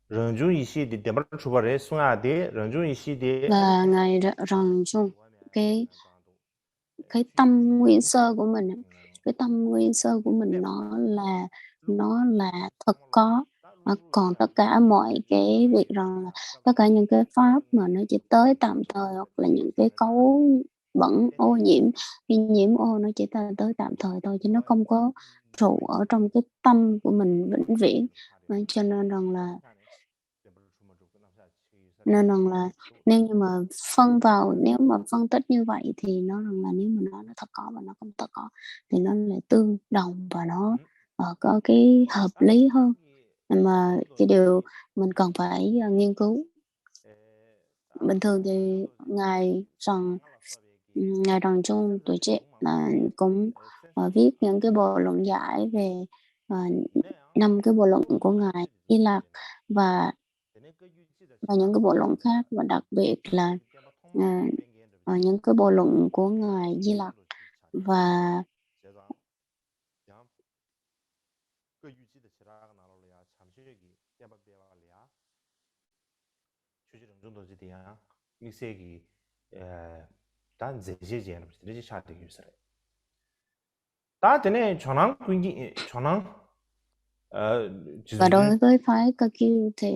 런중 이시디 데버 추바레 숭아데 런중 이시디 Và ngài Ròng Chung cái tâm nguyên sơ của mình á, cái tâm nguyên sơ của mình nó là thật có. Còn tất cả mọi cái việc rằng là tất cả những cái pháp mà nó chỉ tới tạm thời hoặc là những cái cấu bẩn ô nhiễm nhiễm ô nó chỉ tới tạm thời thôi chứ nó không có trụ ở trong cái tâm của mình vĩnh viễn. Cho nên rằng là nếu như mà nếu mà phân tích như vậy thì nó rằng là nếu mà nó thật có và nó không thật có thì nó lại tương đồng và nó có cái hợp lý hơn, mà cái điều mình cần phải nghiên cứu. Bình thường thì ngài Ròng Chung Tuổi Trệ là cũng viết những cái bộ luận giải về 5 cái bộ luận của ngài Di Lặc và những cái bộ luận khác, và đặc biệt là những cái bộ luận của ngài Di Lặc và và đối với phái Kakyu thì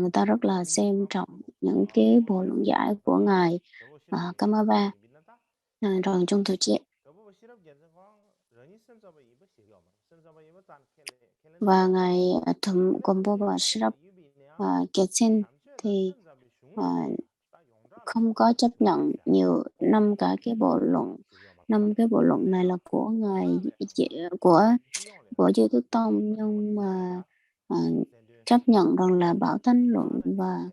người ta rất là xem trọng những cái bộ luận giải của ngài Kamaba, Ròng Chung Tuổi Trệ, và ngài Thum Gompo và Srap Gyatsen thì không có chấp nhận nhiều năm cái bộ luận này là của ngài của Duy Thức Tông, nhưng mà chấp nhận rằng là Bảo Thanh luận và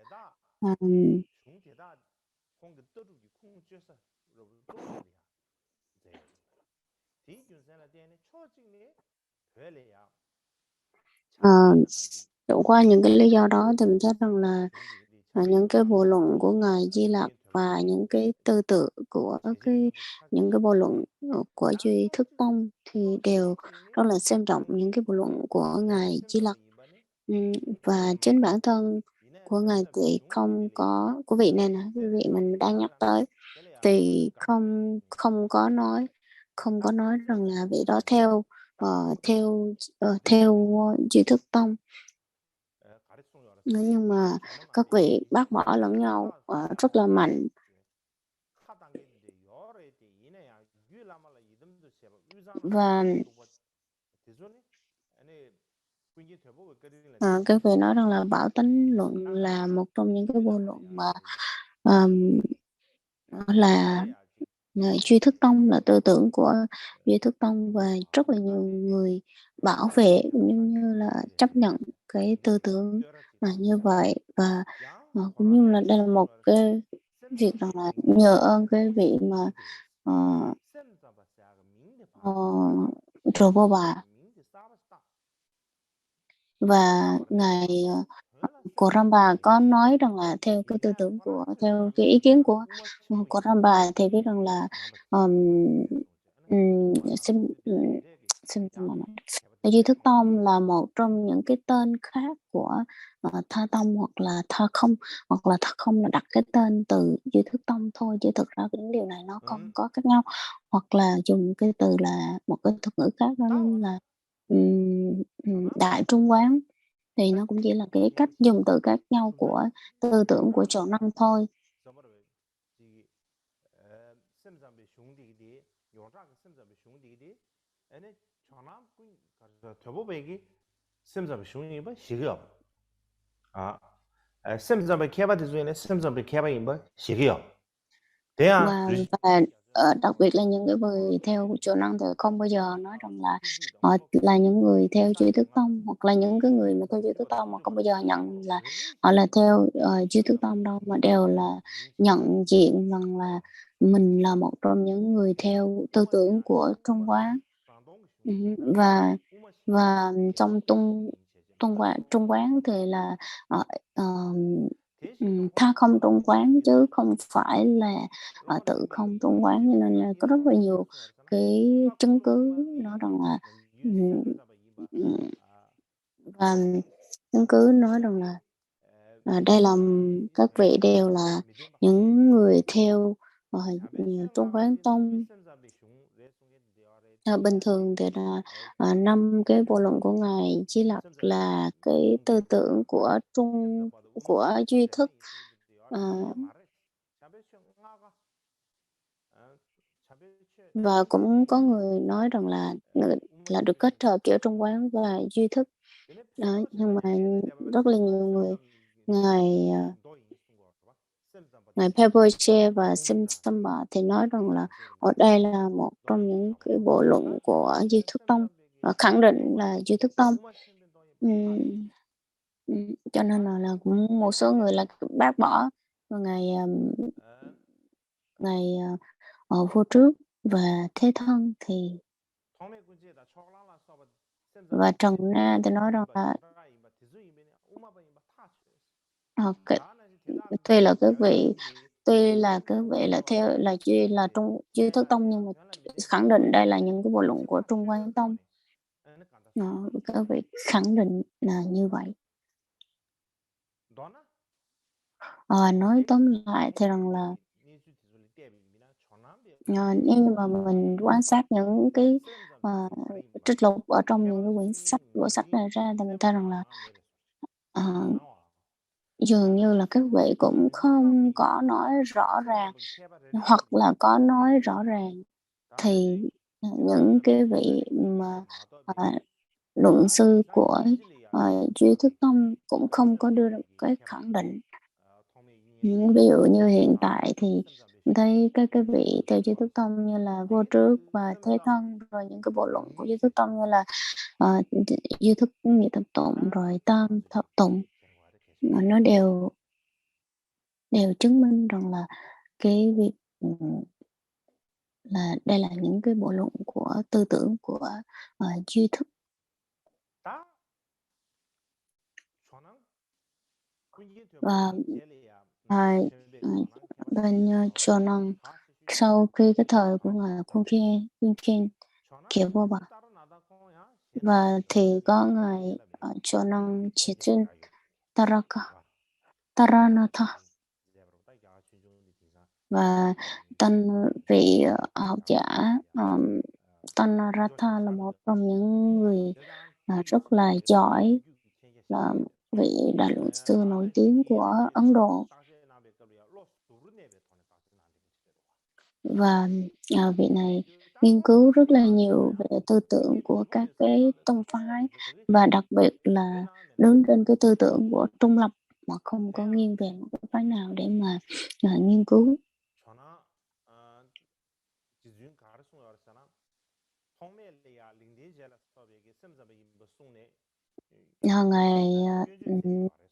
qua những cái lý do đó thì mình thấy rằng là những cái bộ luận của ngài Di Lặc và những cái tư tưởng của những cái bộ luận của Duy Thức Tông thì đều rất là xem trọng những cái bộ luận của ngài Di Lặc. Và chính bản thân của ngài thì không có của vị này nè, cái vị mình đang nhắc tới thì không có nói rằng là vị đó theo Duy Thức Tông, nhưng mà các vị bác bỏ lẫn nhau rất là mạnh. Và các vị nói rằng là Bảo Tánh luận là một trong những cái bộ luận mà là Duy Thức Tông, là tư tưởng của Duy Thức Tông, và rất là nhiều người bảo vệ cũng như là chấp nhận cái tư tưởng mà như vậy, và cũng như là đây là một cái việc rằng là nhờ ơn cái vị mà Bà và ngài của Ramba có nói rằng là theo cái ý kiến của Ramba thì biết rằng là Sim Sim Duy Thức Tông là một trong những cái tên khác của Tha Tông hoặc là Tha Không, hoặc là Tha Không là đặt cái tên từ Duy Thức Tông thôi, chứ thực ra những điều này nó không có khác nhau, hoặc là dùng cái từ là một cái thuật ngữ khác, đó là Đại Trung Quán, thì nó cũng chỉ là cái cách dùng từ khác nhau của tư tưởng của Trần Năng thôi. 셈잡의 개발 대중에는 셈잡의 개발이 뭐 시기요. 대야 Và đặc biệt là những cái người theo Chùa Năng thì không bao giờ nói rằng là họ là những người theo Duy Thức Tông, hoặc là những cái người mà theo Duy Thức Tông mà không bao giờ nhận là họ là theo Duy Thức Tông đâu, mà đều là nhận diện rằng là mình là một trong những người theo tư tưởng của Trung Quán. Và trong Trung Quán thì là Tha Không Trung Quán, chứ không phải là tự không Trung Quán, cho nên là có rất là nhiều cái chứng cứ nói rằng là và chứng cứ nói rằng là đây là các vị đều là những người theo Trung Quán Tông. Bình thường thì là 5 cái bộ luận của Ngài Di Lặc là cái tư tưởng của Duy Thức. Và cũng có người nói rằng là được kết hợp giữa Trung Quán và Duy Thức. Nhưng mà rất là nhiều người, Ngài Pepperche và Simsamba thì nói rằng là ở đây là một trong những cái bộ luận của Duy Thức Tông, và khẳng định là Duy Thức Tông. Cho nên là cũng một số người là bác bỏ Ngài Vô Trước và Thế Thân thì và Trần Na thì nói rằng là tuy là các vị là theo là Duy Thức Tông, nhưng mà khẳng định đây là những cái bộ luận của Trung Quán Tông. Các vị khẳng định là như vậy. Nói tóm lại thì rằng là nếu như mà mình quan sát những cái trích lục ở trong những cái bộ sách này ra, thì mình thấy rằng là dường như là các vị cũng không có nói rõ ràng, hoặc là có nói rõ ràng thì những cái vị mà luận sư của Duy Thức Tông cũng không có đưa ra một cái khẳng định. Ví dụ như hiện tại thì thấy các cái vị theo Duy Thức Tông như là Vô Trước và Thế Thân, rồi những cái bộ luận của Duy Thức Tông như là Duy Thức Nhị Thập Tụng rồi Tam Thập Tụng, mà nó đều chứng minh rằng là cái việc là đây là những cái bộ luận của tư tưởng của Duy Thức. Và bên Chùa Năng sau khi cái thời của ngài Khun Khen Kiều Vô Bà, và thì có ngài Chùa Năng Chitrin Taranatha, và tên vị học giả Taranatha là một trong những người rất là giỏi, là vị đại luận sư nổi tiếng của Ấn Độ. Và vị này nghiên cứu rất là nhiều về tư tưởng của các cái tông phái, và đặc biệt là đứng trên cái tư tưởng của trung lập, mà không có nghiêng về một cái phái nào để mà nghiên cứu. Ngài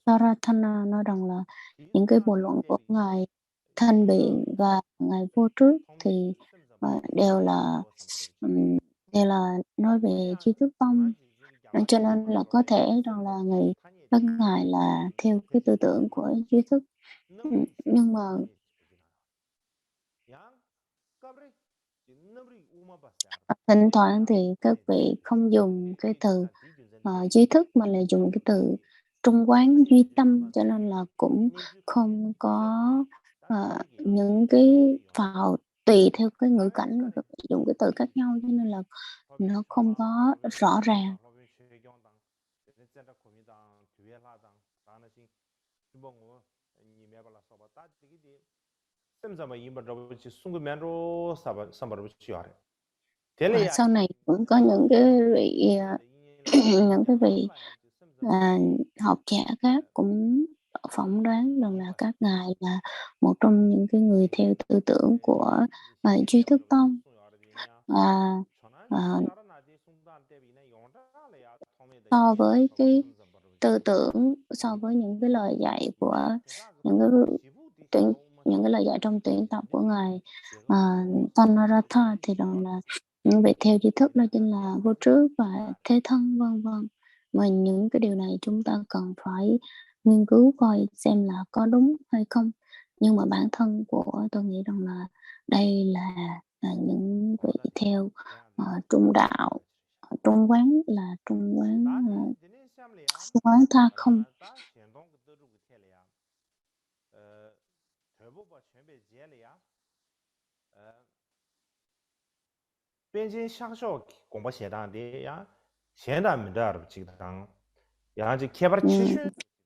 Sarathana nói rằng là những cái bộ luận của ngài Thanh Biện và ngài Vô Trước thì đều là nói về Duy Thức Tông, cho nên là có thể rằng là các ngài là theo cái tư tưởng của Duy Thức. Nhưng mà Thỉnh thoảng thì các vị không dùng cái từ duy thức mà là dùng cái từ trung quán duy tâm, cho nên là cũng không có những cái vào tùy theo cái ngữ cảnh mà các vị dùng cái từ khác nhau, cho nên là nó không có rõ ràng. Sau này cũng có những cái vị những cái vị học giả khác cũng phỏng đoán rằng là các ngài là một trong những cái người theo tư tưởng của Duy Thức Tông. So với cái tư tưởng, so với những cái lời dạy của những cái lời dạy trong tuyển tập của ngài Tanaratha, thì rằng là những vị theo Duy Thức đó chính là vô trước và thế thân, vân vân. Mà những cái điều này chúng ta cần phải nghiên cứu coi xem là có đúng hay không. Nhưng mà bản thân của tôi nghĩ rằng là đây là những vị theo trung đạo, trung quán là trung quán tha không.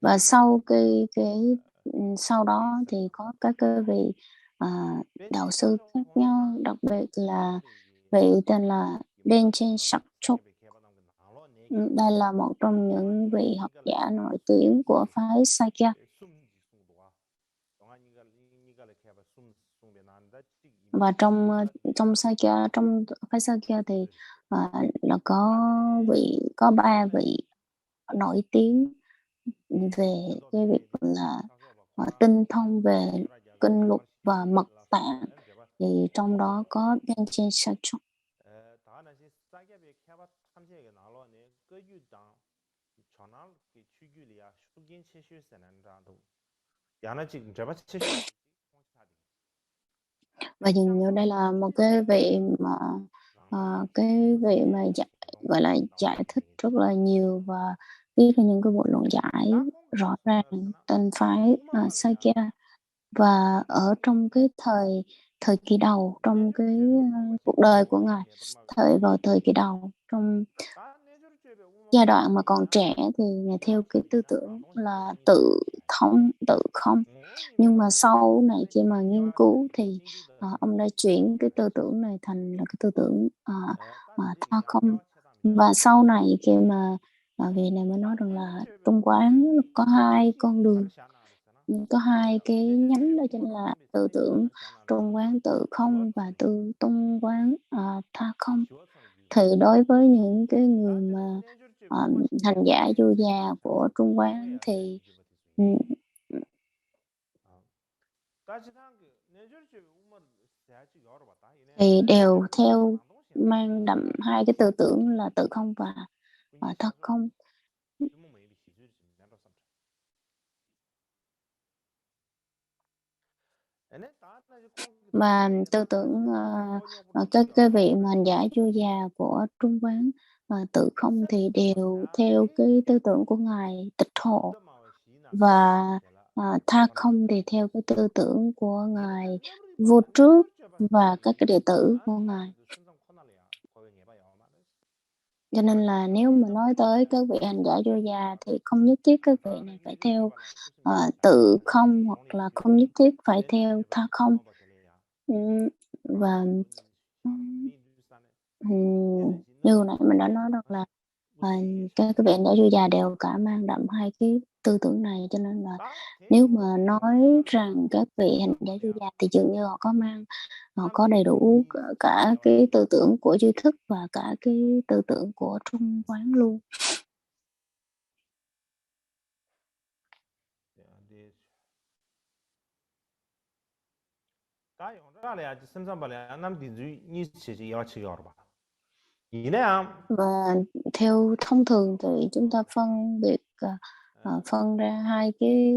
Và sau sau đó thì có các cái vị đạo sư khác nhau, đặc biệt là vị tên là Denchen Sakchok. Đây là một trong những vị học giả nổi tiếng của phái Sakya. Và trong Sakya, trong phái Sakya thì là có 3 vị nổi tiếng về cái việc là tinh thông về kinh lục và mật tạng, thì trong đó có Denchen Sakchok. Và dường như đây là một cái vị mà gọi là giải thích rất là nhiều và viết ra những cái bộ luận giải rõ ràng tên phái Sakya. Và ở trong cái thời kỳ đầu trong cái cuộc đời của ngài, vào thời kỳ đầu trong giai đoạn mà còn trẻ, thì ngài theo cái tư tưởng là tự không. Nhưng mà sau này khi mà nghiên cứu thì ông đã chuyển cái tư tưởng này thành là cái tư tưởng tha không. Và sau này khi mà vị này mới nói rằng là trung quán có 2 con đường, có 2 cái nhánh, đó chính là tư tưởng trung quán tự không và trung quán tha không. Thì đối với những cái người mà hành giả du già của trung quán thì đều theo mang đậm 2 cái tư tưởng là tự không và tha không. Và tư tưởng cái vị mà hành giả du già của trung quán tự không thì đều theo cái tư tưởng của ngài Tịch Hộ, và tha không thì theo cái tư tưởng của ngài Vô Trước và các cái đệ tử của ngài. Cho nên là nếu mà nói tới các vị hành giả du già thì không nhất thiết các vị này phải theo tự không, hoặc là không nhất thiết phải theo tha không. Và như nãy mình đã nói được là các vị hành giả du già đều cả mang đậm 2 cái tư tưởng này, cho nên là nếu mà nói rằng các vị hành giả du già thì dường như họ có đầy đủ cả cái tư tưởng của duy thức và cả cái tư tưởng của trung quán luôn. Và theo thông thường thì chúng ta phân ra 2 cái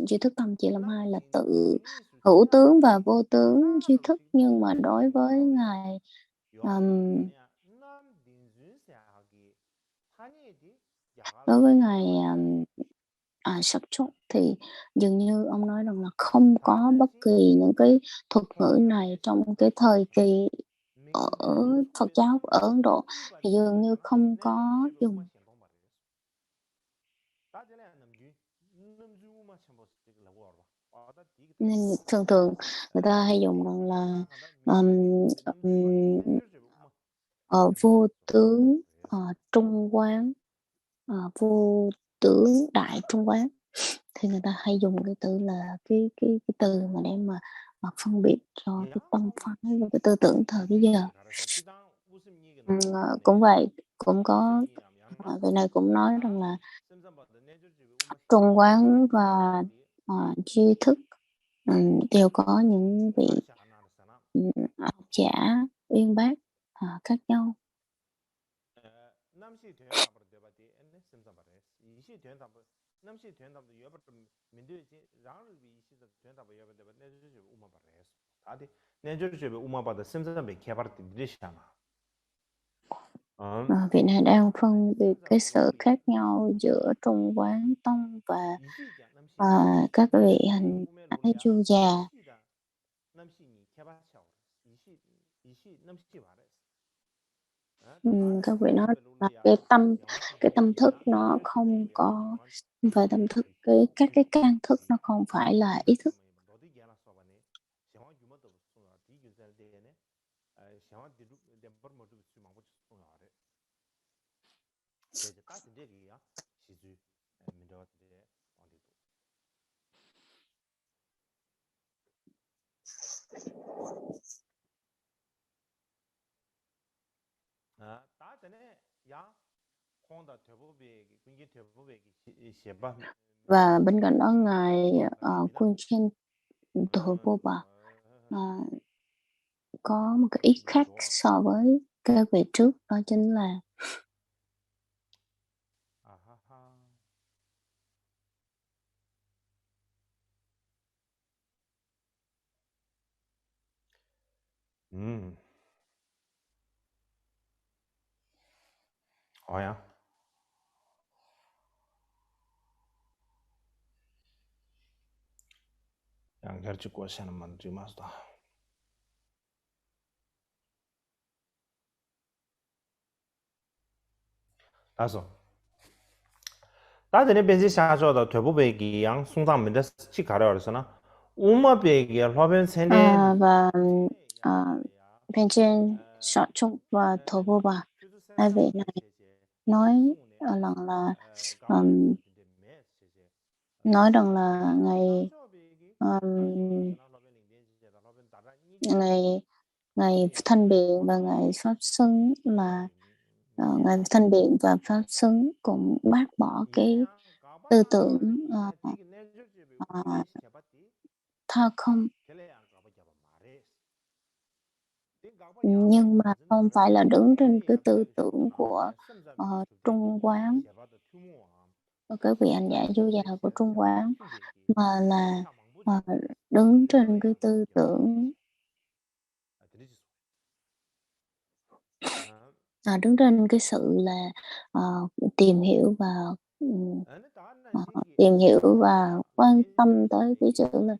duy thức tâm chỉ làm 2 là tự hữu tướng và vô tướng duy thức, nhưng mà đối với ngài um, đối với ngài Sắp Chúc thì dường như ông nói rằng là không có bất kỳ những cái thuật ngữ này trong cái thời kỳ ở Phật giáo ở Ấn Độ thì dường như không có dùng. Nên thường thường người ta hay dùng rằng là um, um, vô tướng trung quán, vô tướng đại trung quán, thì người ta hay dùng cái từ là cái từ mà để mà phân biệt cho cái tông phái và cái tư tưởng thời bây giờ. Cũng vậy, cũng có vị này cũng nói rằng là trung quán và duy thức đều có những vị học giả uyên bác khác nhau. Vị này đang phân biệt cái sự khác nhau giữa trung quán tông và các vị hành giả chu già. Các vị nói là cái tâm thức nó không phải tâm thức, các cái căn thức nó không phải là ý thức. Và bên cạnh đó ngài Quân Chen Tổ Vô Bà có một cái ý khác so với các vị trước, đó chính là 다들 benzi shajo 되부 베기 양 송당 민데 치 가려서나 우마 베기 화변 세네 và bên trên Sọ Trúc và Thổ Vô Bà, hai vị này nói rằng là ngày Thanh Biện và ngày Pháp Xứng là ngày Thanh Biện và Pháp Xứng cũng bác bỏ cái tư tưởng tha không, nhưng mà không phải là đứng trên cái tư tưởng của Trung Quán và các vị hành giả du già của Trung Quán, mà là đứng trên cái tư tưởng đứng trên cái sự là tìm hiểu và quan tâm tới cái chữ là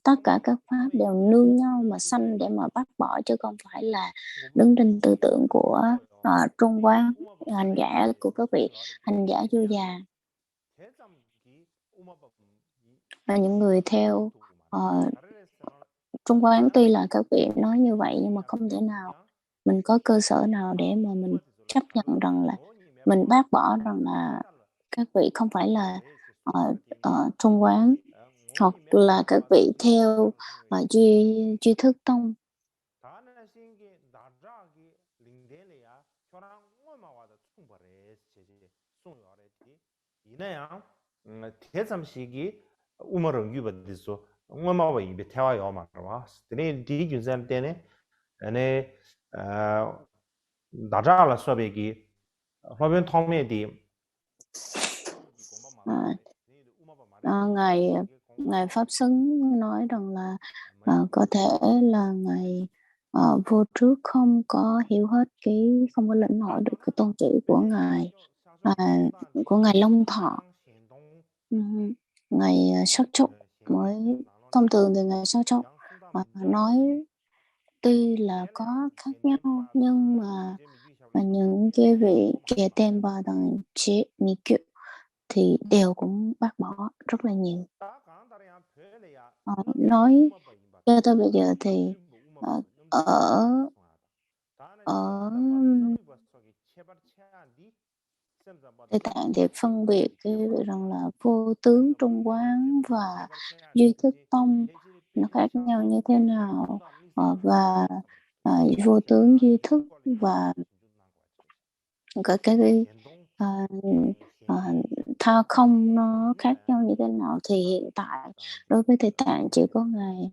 tất cả các pháp đều nương nhau mà sanh để mà bác bỏ, chứ không phải là đứng trên tư tưởng của Trung Quán, hành giả của các vị hành giả du già và những người theo Trung Quán. Tuy là các vị nói như vậy nhưng mà không thể nào mình có cơ sở nào để mà mình chấp nhận rằng là mình bác bỏ rằng là các vị không phải là Trung Quán hoặc là các vị theo duy thức tông. 우마를 유버디소 우마와 이베 태와요 말와 드네 디 균산 때네 ane 나자라 수업에기 화변 통매디 ngài ngài pháp xứng nói rằng là có thể là ngài vô trước không có hiểu hết không có lĩnh hội được cái tôn chỉ của ngài, của ngài Long Thọ. Ngài Sắc Chốc mới thông thường thì ngài Sắc Chốc nói tuy là có khác nhau nhưng mà những cái vị kể tên vào đằng chế ni kiệu thì đều cũng bác bỏ rất là nhiều. Nói cho tới bây giờ thì ở ở Tây Tạng thì phân biệt cái rằng là vô tướng Trung Quán và duy thức tông nó khác nhau như thế nào, và vô tướng duy thức và cái tha không nó khác nhau như thế nào, thì hiện tại đối với Tây Tạng chỉ có ngài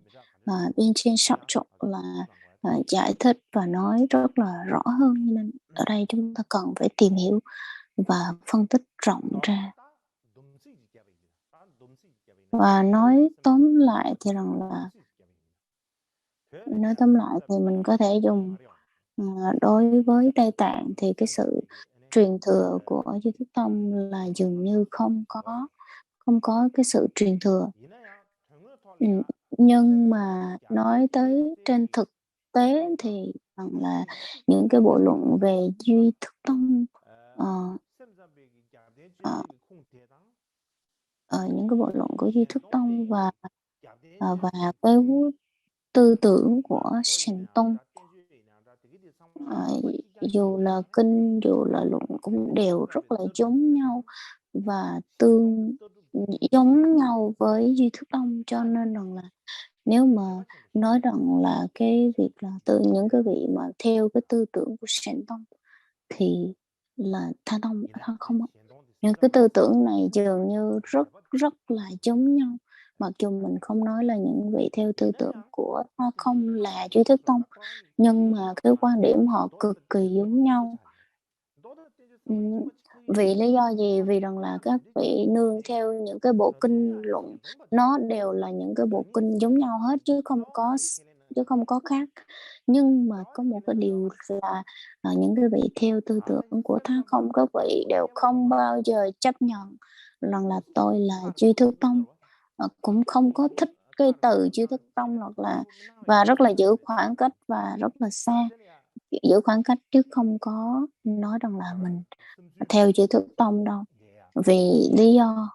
bên trên sọ trộn là giải thích và nói rất là rõ hơn, nên ở đây chúng ta cần phải tìm hiểu và phân tích rộng ra. Và nói tóm lại thì mình có thể dùng đối với Tây Tạng thì cái sự truyền thừa của Duy Thức Tông là dường như không có cái sự truyền thừa. Nhưng mà nói tới trên thực tế thì rằng là những cái bộ luận về Duy Thức Tông, những cái bộ luận của Duy Thức Tông và cái tư tưởng của Shen Tông, dù là kinh dù là luận cũng đều rất là giống nhau và giống nhau với Duy Thức Tông, cho nên rằng là nếu mà nói rằng là cái việc là từ những cái vị mà theo cái tư tưởng của Shen Tông thì là tha không, những cái tư tưởng này dường như rất là giống nhau, mặc dù mình không nói là những vị theo tư tưởng của tha không là Duy Thức Tông, nhưng mà cái quan điểm họ cực kỳ giống nhau. Vì lý do gì? Vì rằng là các vị nương theo những cái bộ kinh luận, nó đều là những cái bộ kinh giống nhau hết chứ không có khác. Nhưng mà có một cái điều là những cái vị theo tư tưởng của tha không, các vị đều không bao giờ chấp nhận rằng là tôi là Duy Thức Tông, cũng không có thích cái từ Duy Thức Tông, hoặc là và rất là giữ khoảng cách và rất là xa, giữ khoảng cách chứ không có nói rằng là mình theo Duy Thức Tông đâu. Vì lý do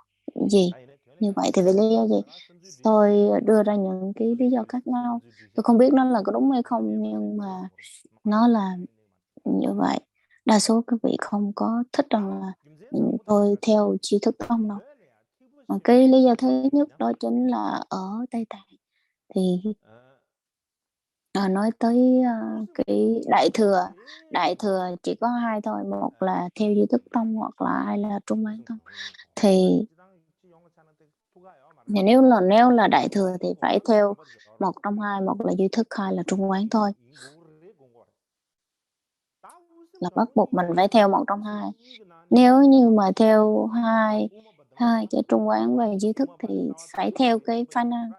gì? Như vậy thì vì lý do gì? Tôi đưa ra những cái lý do khác nhau. Tôi không biết nó là có đúng hay không, nhưng mà nó là như vậy. Đa số các vị không có thích rằng là tôi theo Duy Thức Tông đâu. Cái lý do thứ nhất đó chính là ở Tây Tạng thì nói tới cái đại thừa chỉ có hai thôi, một là theo Duy Thức Tông hoặc là hai là Trung Quán Tông. Thì nếu là đại thừa thì phải theo một trong hai, một là Duy Thức, hai là Trung Quán thôi, là bắt buộc mình phải theo một trong hai. Nếu như mà theo hai cái Trung Quán và Duy Thức thì phải theo cái final,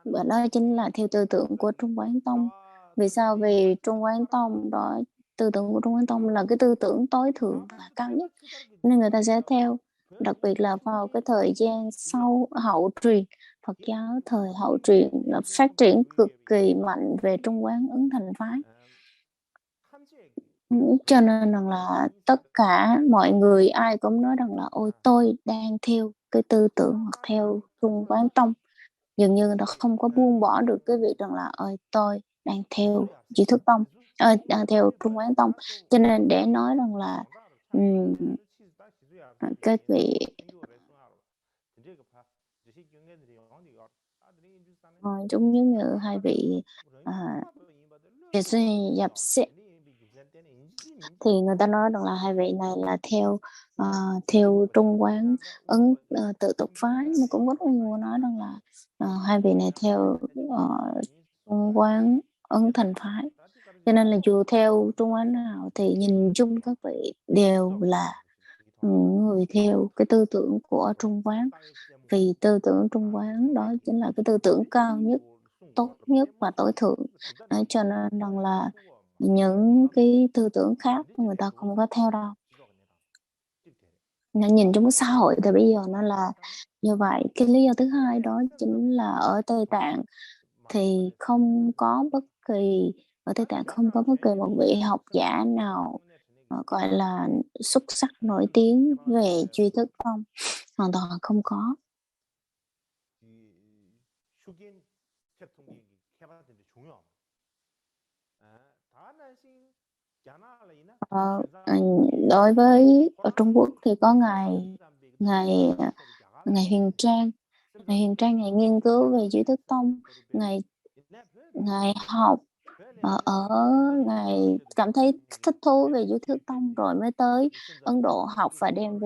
và đó chính là theo tư tưởng của Trung Quán Tông. Vì sao? Vì Trung Quán Tông đó, tư tưởng của Trung Quán Tông là cái tư tưởng tối thượng và cao nhất, nên người ta sẽ theo. Đặc biệt là vào cái thời gian sau hậu truyền, Phật giáo thời hậu truyền là phát triển cực kỳ mạnh về Trung Quán Ứng Thành phái. Cho nên rằng là tất cả mọi người ai cũng nói rằng là ôi tôi đang theo cái tư tưởng hoặc theo Trung Quán Tông. Dường như người ta không có buông bỏ được cái việc rằng là ơi tôi đang theo Duy Thức Tông, đang theo Trung Quán Tông. Cho nên để nói rằng là cái vị giống như hai vị nhập sĩ thì người ta nói rằng là hai vị này là theo Trung Quán tự tục phái, mà cũng có rất nhiều người nói rằng là hai vị này theo Trung Quán Ấn Thành phái. Cho nên là dù theo Trung Quán nào thì nhìn chung các vị đều là người người theo cái tư tưởng của Trung Quán, vì tư tưởng Trung Quán đó chính là cái tư tưởng cao nhất, tốt nhất và tối thượng. Đấy, cho nên rằng là những cái tư tưởng khác người ta không có theo đâu. Nó nhìn trong cái xã hội thì bây giờ nó là như vậy. Cái lý do thứ hai đó chính là ở Tây Tạng thì không có bất kỳ ở Tây Tạng không có bất kỳ một vị học giả nào gọi là xuất sắc nổi tiếng về duy thức không, hoàn toàn không có. Ờ, đối với ở Trung Quốc thì có ngài ngài ngài Huyền Trang. Ngài Huyền Trang ngài nghiên cứu về duy thức tông, ngài ngài học ở ngài cảm thấy thích thú về duy thức tông rồi mới tới Ấn Độ học và đem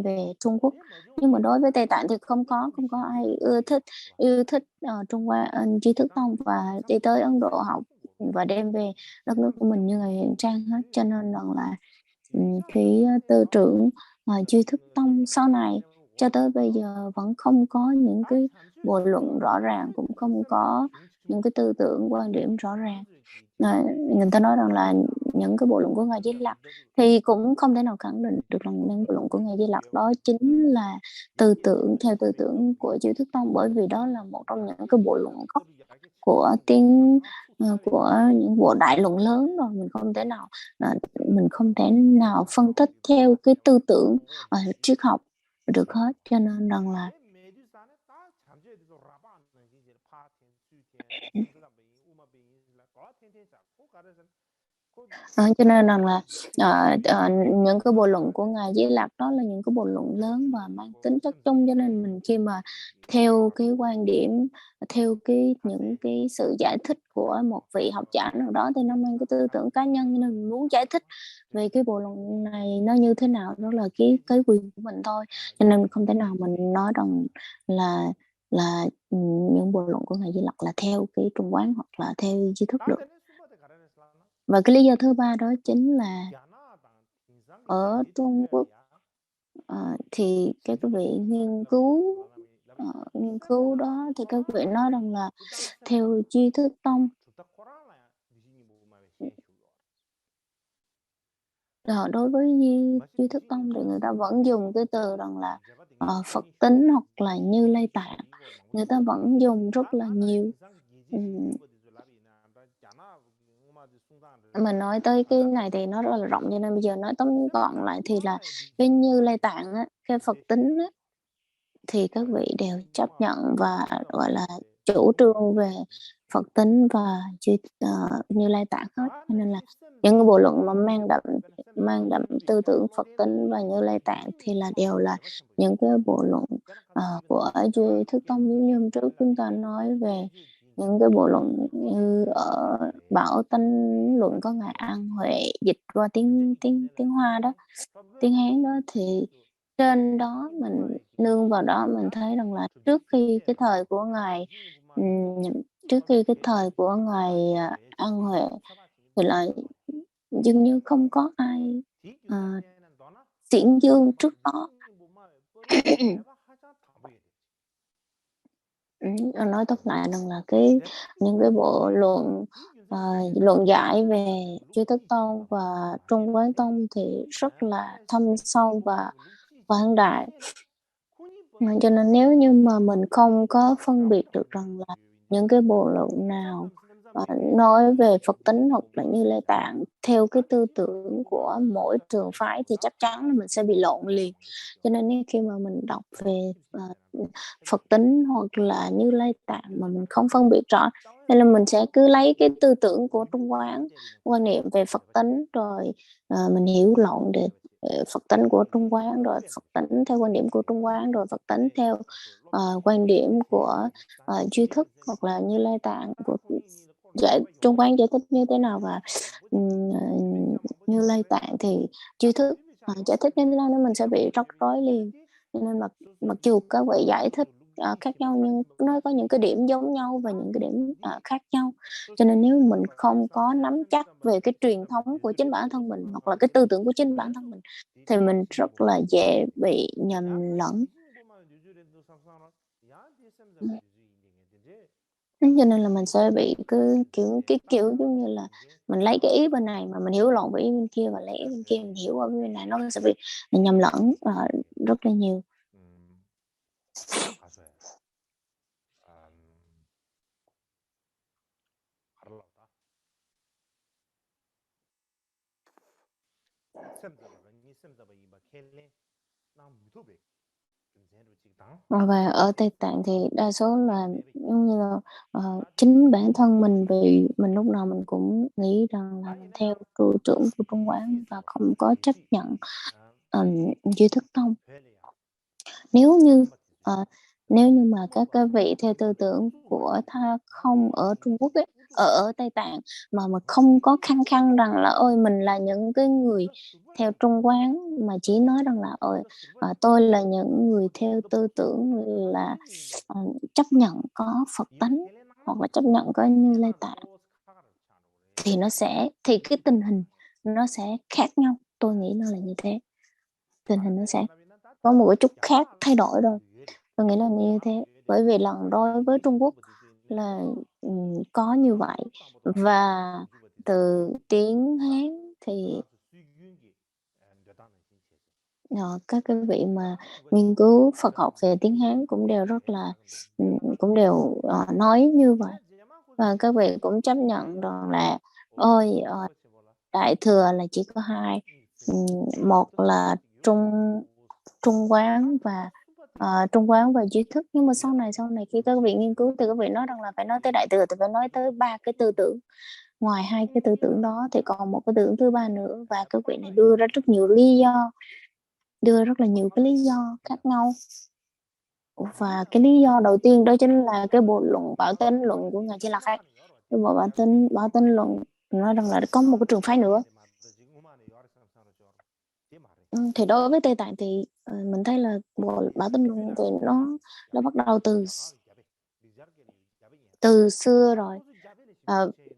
về Trung Quốc. Nhưng mà đối với Tây Tạng thì không có ai yêu thích Trung Hoa duy thức tông và đi tới Ấn Độ học và đem về đất nước của mình như ngài Huyền Trang hết. Cho nên rằng là cái tư tưởng duy thức tông sau này cho tới bây giờ vẫn không có những cái bộ luận rõ ràng, cũng không có những cái tư tưởng quan điểm rõ ràng. Người ta nói rằng là những cái bộ luận của ngài Di Lặc thì cũng không thể nào khẳng định được rằng những bộ luận của ngài Di Lặc đó chính là tư tưởng của duy thức tông, bởi vì đó là một trong những cái bộ luận gốc của của những bộ đại luận lớn rồi. Mình không thể nào phân tích theo cái tư tưởng triết học được hết. Cho nên rằng là cho nên rằng là những cái bộ luận của ngài Di Lặc đó là những cái bộ luận lớn và mang tính chất chung, cho nên mình khi mà theo cái quan điểm, theo những cái sự giải thích của một vị học giả nào đó thì nó mang cái tư tưởng cá nhân, nên mình muốn giải thích về cái bộ luận này nó như thế nào, đó là cái quyền của mình thôi. Cho nên mình không thể nào mình nói rằng là những bộ luận của ngài Di Lặc là theo cái Trung Quán hoặc là theo tri thức được. Và cái lý do thứ ba đó chính là ở Trung Quốc thì các vị nghiên cứu đó thì các vị nói rằng là theo duy thức tông, đối với duy thức tông thì người ta vẫn dùng cái từ rằng là Phật tính hoặc là Như Lai Tạng, người ta vẫn dùng rất là nhiều. Mình nói tới cái này thì nó rất là rộng, cho nên bây giờ nói tóm gọn lại thì là cái Như Lai Tạng á, cái Phật tính á, thì các vị đều chấp nhận và gọi là chủ trương về Phật tính và Như Lai Tạng hết. Cho nên là những cái bộ luận mà mang đậm tư tưởng Phật tính và Như Lai Tạng thì là đều là những cái bộ luận của duy thức tông. Giống như hôm trước chúng ta nói về những cái bộ luận như ở Bảo Tánh luận có ngài An Huệ dịch qua tiếng Hoa đó, tiếng Hán đó, thì trên đó mình nương vào đó mình thấy rằng là trước khi cái thời của ngài An Huệ thì là dường như không có ai diễn dương trước đó. Nói tóm lại rằng là những cái bộ luận giải về Duy Thức Tông và Trung Quán Tông thì rất là thâm sâu và quảng đại. Cho nên nếu như mà mình không có phân biệt được rằng là những cái bộ luận nào nói về Phật tính hoặc là Như Lai Tạng theo cái tư tưởng của mỗi trường phái thì chắc chắn là mình sẽ bị lộn liền. Cho nên khi mà mình đọc về Phật tính hoặc là Như Lai Tạng mà mình không phân biệt rõ, nên là mình sẽ cứ lấy cái tư tưởng của Trung Quán, quan niệm về Phật tính, rồi mình hiểu lộn để Phật tính của Trung Quán, rồi Phật tính theo quan điểm của Trung Quán, rồi Phật tính theo quan điểm của duy thức hoặc là Như Lai Tạng của Trung Quán giải thích như thế nào, và Như Lai Tạng thì duy thức giải thích như thế nào, nên mình sẽ bị rắc rối liền. Nên mặc dù các vị giải thích khác nhau nhưng nó có những cái điểm giống nhau và những cái điểm khác nhau. Cho nên nếu mình không có nắm chắc về cái truyền thống của chính bản thân mình hoặc là cái tư tưởng của chính bản thân mình thì mình rất là dễ bị nhầm lẫn. Cho nên là mình sẽ bị cái kiểu giống như là mình lấy cái ý bên này mà mình hiểu lộn với ý bên kia và lấy ý bên kia mình hiểu ở bên này, nó sẽ bị nhầm lẫn rất là nhiều. 맞아요. 알았다. Và ở Tây Tạng thì đa số là giống như là chính bản thân mình, vì mình lúc nào mình cũng nghĩ rằng là mình theo tư tưởng của Trung Quán và không có chấp nhận duy thức tông. Nếu như mà các vị theo tư tưởng của Tha không ở Trung Quốc ấy, ở Tây Tạng mà không có khăng khăng rằng là ôi mình là những cái người theo Trung Quán, mà chỉ nói rằng là tôi là những người theo tư tưởng là chấp nhận có Phật tánh hoặc là chấp nhận có Như Lai Tạng, thì cái tình hình nó sẽ khác nhau. Tôi nghĩ nó là như thế, tình hình nó sẽ có một cái chút khác thay đổi rồi. Tôi nghĩ là như thế, bởi vì lần đối với Trung Quốc là có như vậy. Và từ tiếng Hán thì các cái vị mà nghiên cứu Phật học về tiếng Hán cũng đều rất là nói như vậy, và các vị cũng chấp nhận rằng là Đại Thừa là chỉ có hai, một là Trung Quán và Trung Quán và duy thức. Nhưng mà sau này khi các vị nghiên cứu thì các vị nói rằng là phải nói tới Đại Thừa thì phải nói tới ba cái tư tưởng. Ngoài hai cái tư tưởng đó thì còn một cái tư tưởng thứ ba nữa, và các vị này đưa ra rất nhiều lý do, đưa rất là nhiều cái lý do khác nhau. Và cái lý do đầu tiên đó chính là cái bộ luận Bảo Tín luận của ngài Di Lặc ấy. Cái bộ Bảo Tín luận nói rằng là có một cái trường phái nữa. Thì đối với Tây Tạng thì mình thấy là bộ Bảo Tín luận thì nó bắt đầu từ xưa rồi.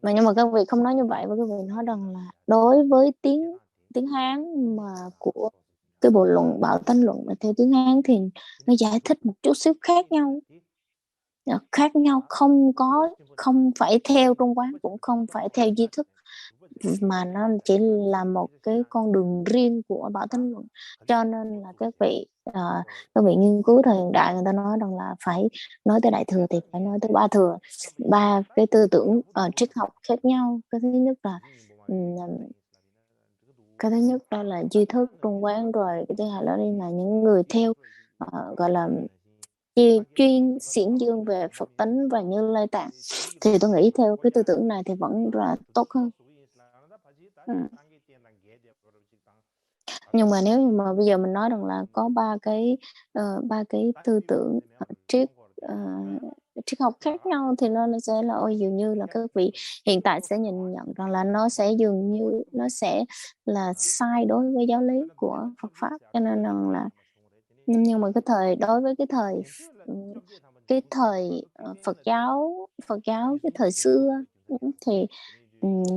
Mà nhưng mà các vị không nói như vậy, và các vị nói rằng là đối với tiếng Hán mà của cái bộ luận Bảo Tín luận mà theo tiếng Hán thì nó giải thích một chút xíu khác nhau, không phải theo Trung Quán, cũng không phải theo duy thức, mà nó chỉ là một cái con đường riêng của Bảo Tín luận. Cho nên là các vị nghiên cứu thời hiện đại người ta nói rằng là phải nói tới Đại Thừa thì phải nói tới ba thừa, ba cái tư tưởng triết học khác nhau. Cái thứ nhất đó là duy thức Trung Quán, rồi cái thứ hai đó là những người theo gọi là chuyên xiển dương về Phật tánh và Như Lai Tạng. Thì tôi nghĩ theo cái tư tưởng này thì vẫn là tốt hơn. Nhưng mà nếu như mà bây giờ mình nói rằng là có ba cái tư tưởng triết học khác nhau thì nó sẽ là dường như là các vị hiện tại sẽ nhìn nhận rằng là nó sẽ dường như nó sẽ là sai đối với giáo lý của Phật pháp. Cho nên rằng là nhưng mà đối với cái thời Phật giáo cái thời xưa thì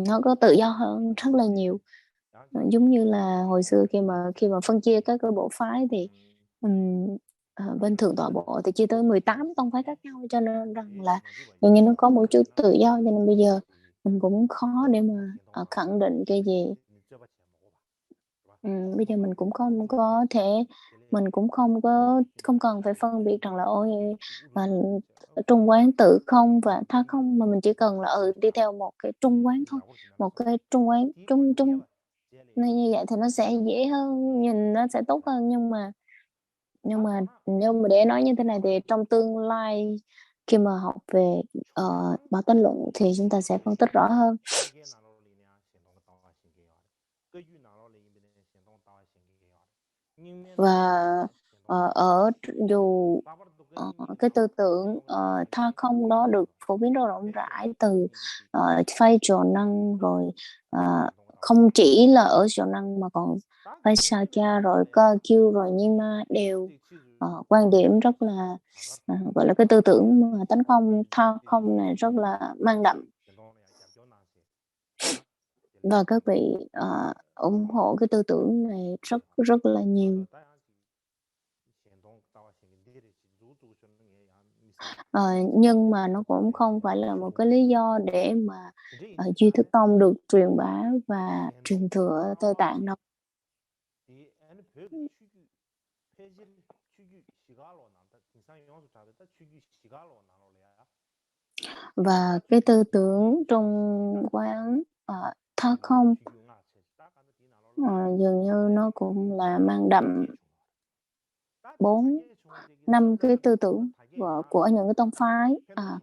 nó có tự do hơn rất là nhiều. Giống như là hồi xưa khi mà phân chia các cái bộ phái thì bên Thượng Tọa Bộ thì chia tới 18 tông phái khác nhau, cho nên rằng là dường như nó có một chút tự do. Cho nên bây giờ mình cũng khó để mà khẳng định cái gì. Bây giờ mình cũng không có thể, mình cũng không cần phải phân biệt rằng là Trung Quán tự không và tha không, mà mình chỉ cần là đi theo một cái Trung Quán thôi, một cái Trung Quán chung nên như vậy thì nó sẽ dễ hơn, nhìn nó sẽ tốt hơn. Nhưng mà nếu mà để nói như thế này thì trong tương lai khi mà học về Bảo Tín luận thì chúng ta sẽ phân tích rõ hơn. Và dù cái tư tưởng tha không đó được phổ biến rất rộng rãi từ phái Chồ Năng, rồi không chỉ là ở Chồ Năng mà còn phái Sakya rồi Kagyu rồi Nyingma đều quan điểm rất là gọi là cái tư tưởng mà tánh không tha không này rất là mang đậm, và các vị ủng hộ cái tư tưởng này rất rất là nhiều. Nhưng mà nó cũng không phải là một cái lý do để mà Duy Thức Tông được truyền bá và truyền thừa ở Tây Tạng đâu. Và cái tư tưởng trong quán tha không dường như nó cũng là mang đậm 4-5 cái tư tưởng của những cái tông phái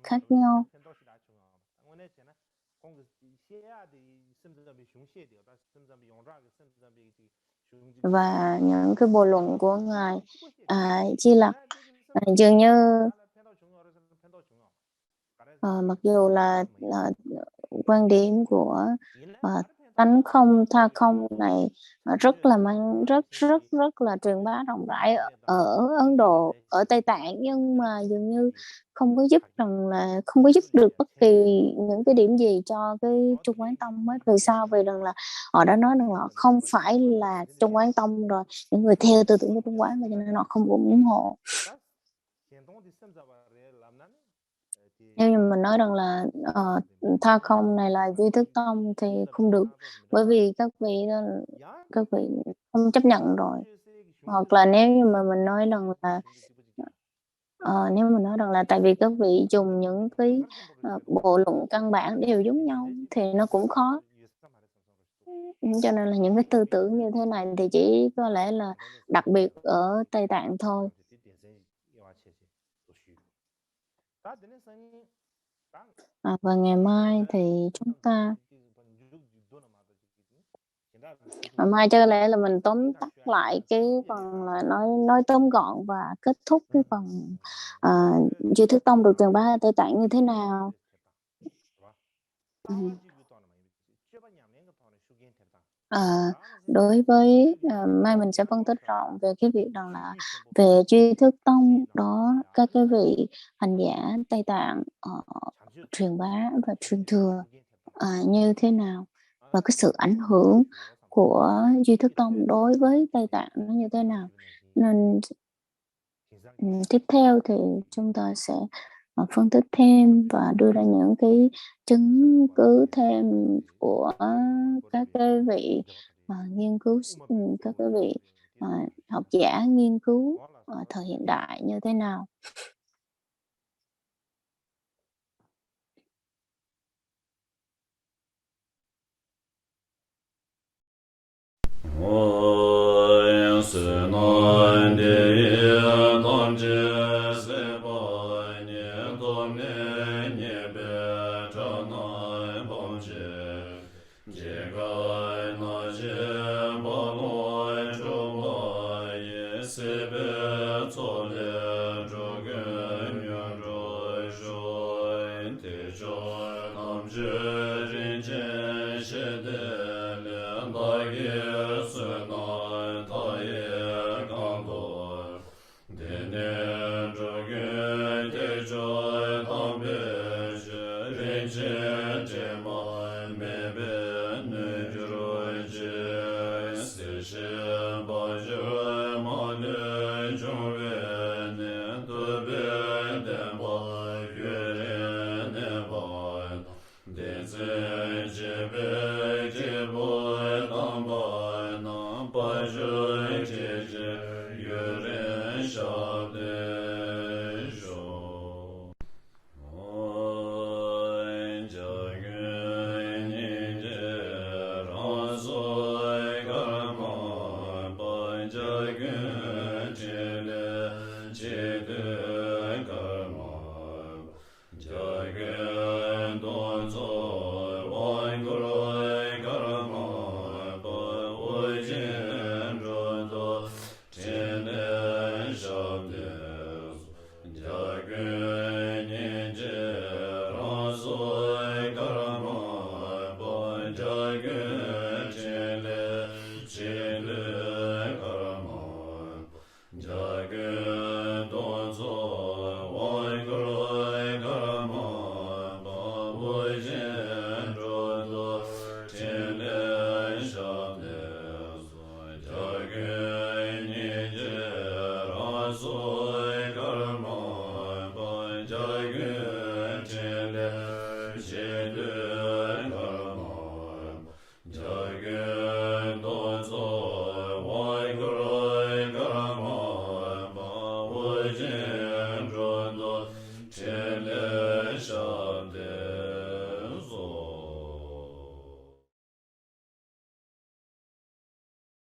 khác nhau. Và những cái bộ luận của Ngài Di Lặc dường như mặc dù là quan điểm của tánh không tha không này rất là rất là truyền bá rộng rãi ở Ấn Độ, ở Tây Tạng, nhưng mà dường như không có giúp được bất kỳ những cái điểm gì cho cái Trung Quán Tông hết. Vì sao? Vì rằng là họ đã nói rằng là không phải là Trung Quán Tông rồi, những người theo tư tưởng của Trung Quán, cho nên họ không ủng hộ. Nếu như mình nói rằng là tha không này là Duy Thức Tông thì không được, bởi vì các vị không chấp nhận rồi. Hoặc là nếu như mà mình nói rằng là nếu mình nói rằng là tại vì các vị dùng những cái bộ luận căn bản đều giống nhau thì nó cũng khó. Cho nên là những cái tư tưởng như thế này thì chỉ có lẽ là đặc biệt ở Tây Tạng thôi. Và ngày mai thì chúng ta mai cho lẽ là mình tóm tắt lại cái phần là nói tóm gọn và kết thúc cái phần Duy Thức Tông được truyền bá ở Tây Tạng như thế nào. Đối với mai mình sẽ phân tích rộng về cái việc rằng là về Duy Thức Tông đó, các cái vị hành giả Tây Tạng truyền bá và truyền thừa như thế nào, và cái sự ảnh hưởng của Duy Thức Tông đối với Tây Tạng nó như thế nào. Nên tiếp theo thì chúng ta sẽ phân tích thêm và đưa ra những cái chứng cứ thêm của các cái vị nghiên cứu, các cái vị học giả nghiên cứu thời hiện đại như thế nào. Jai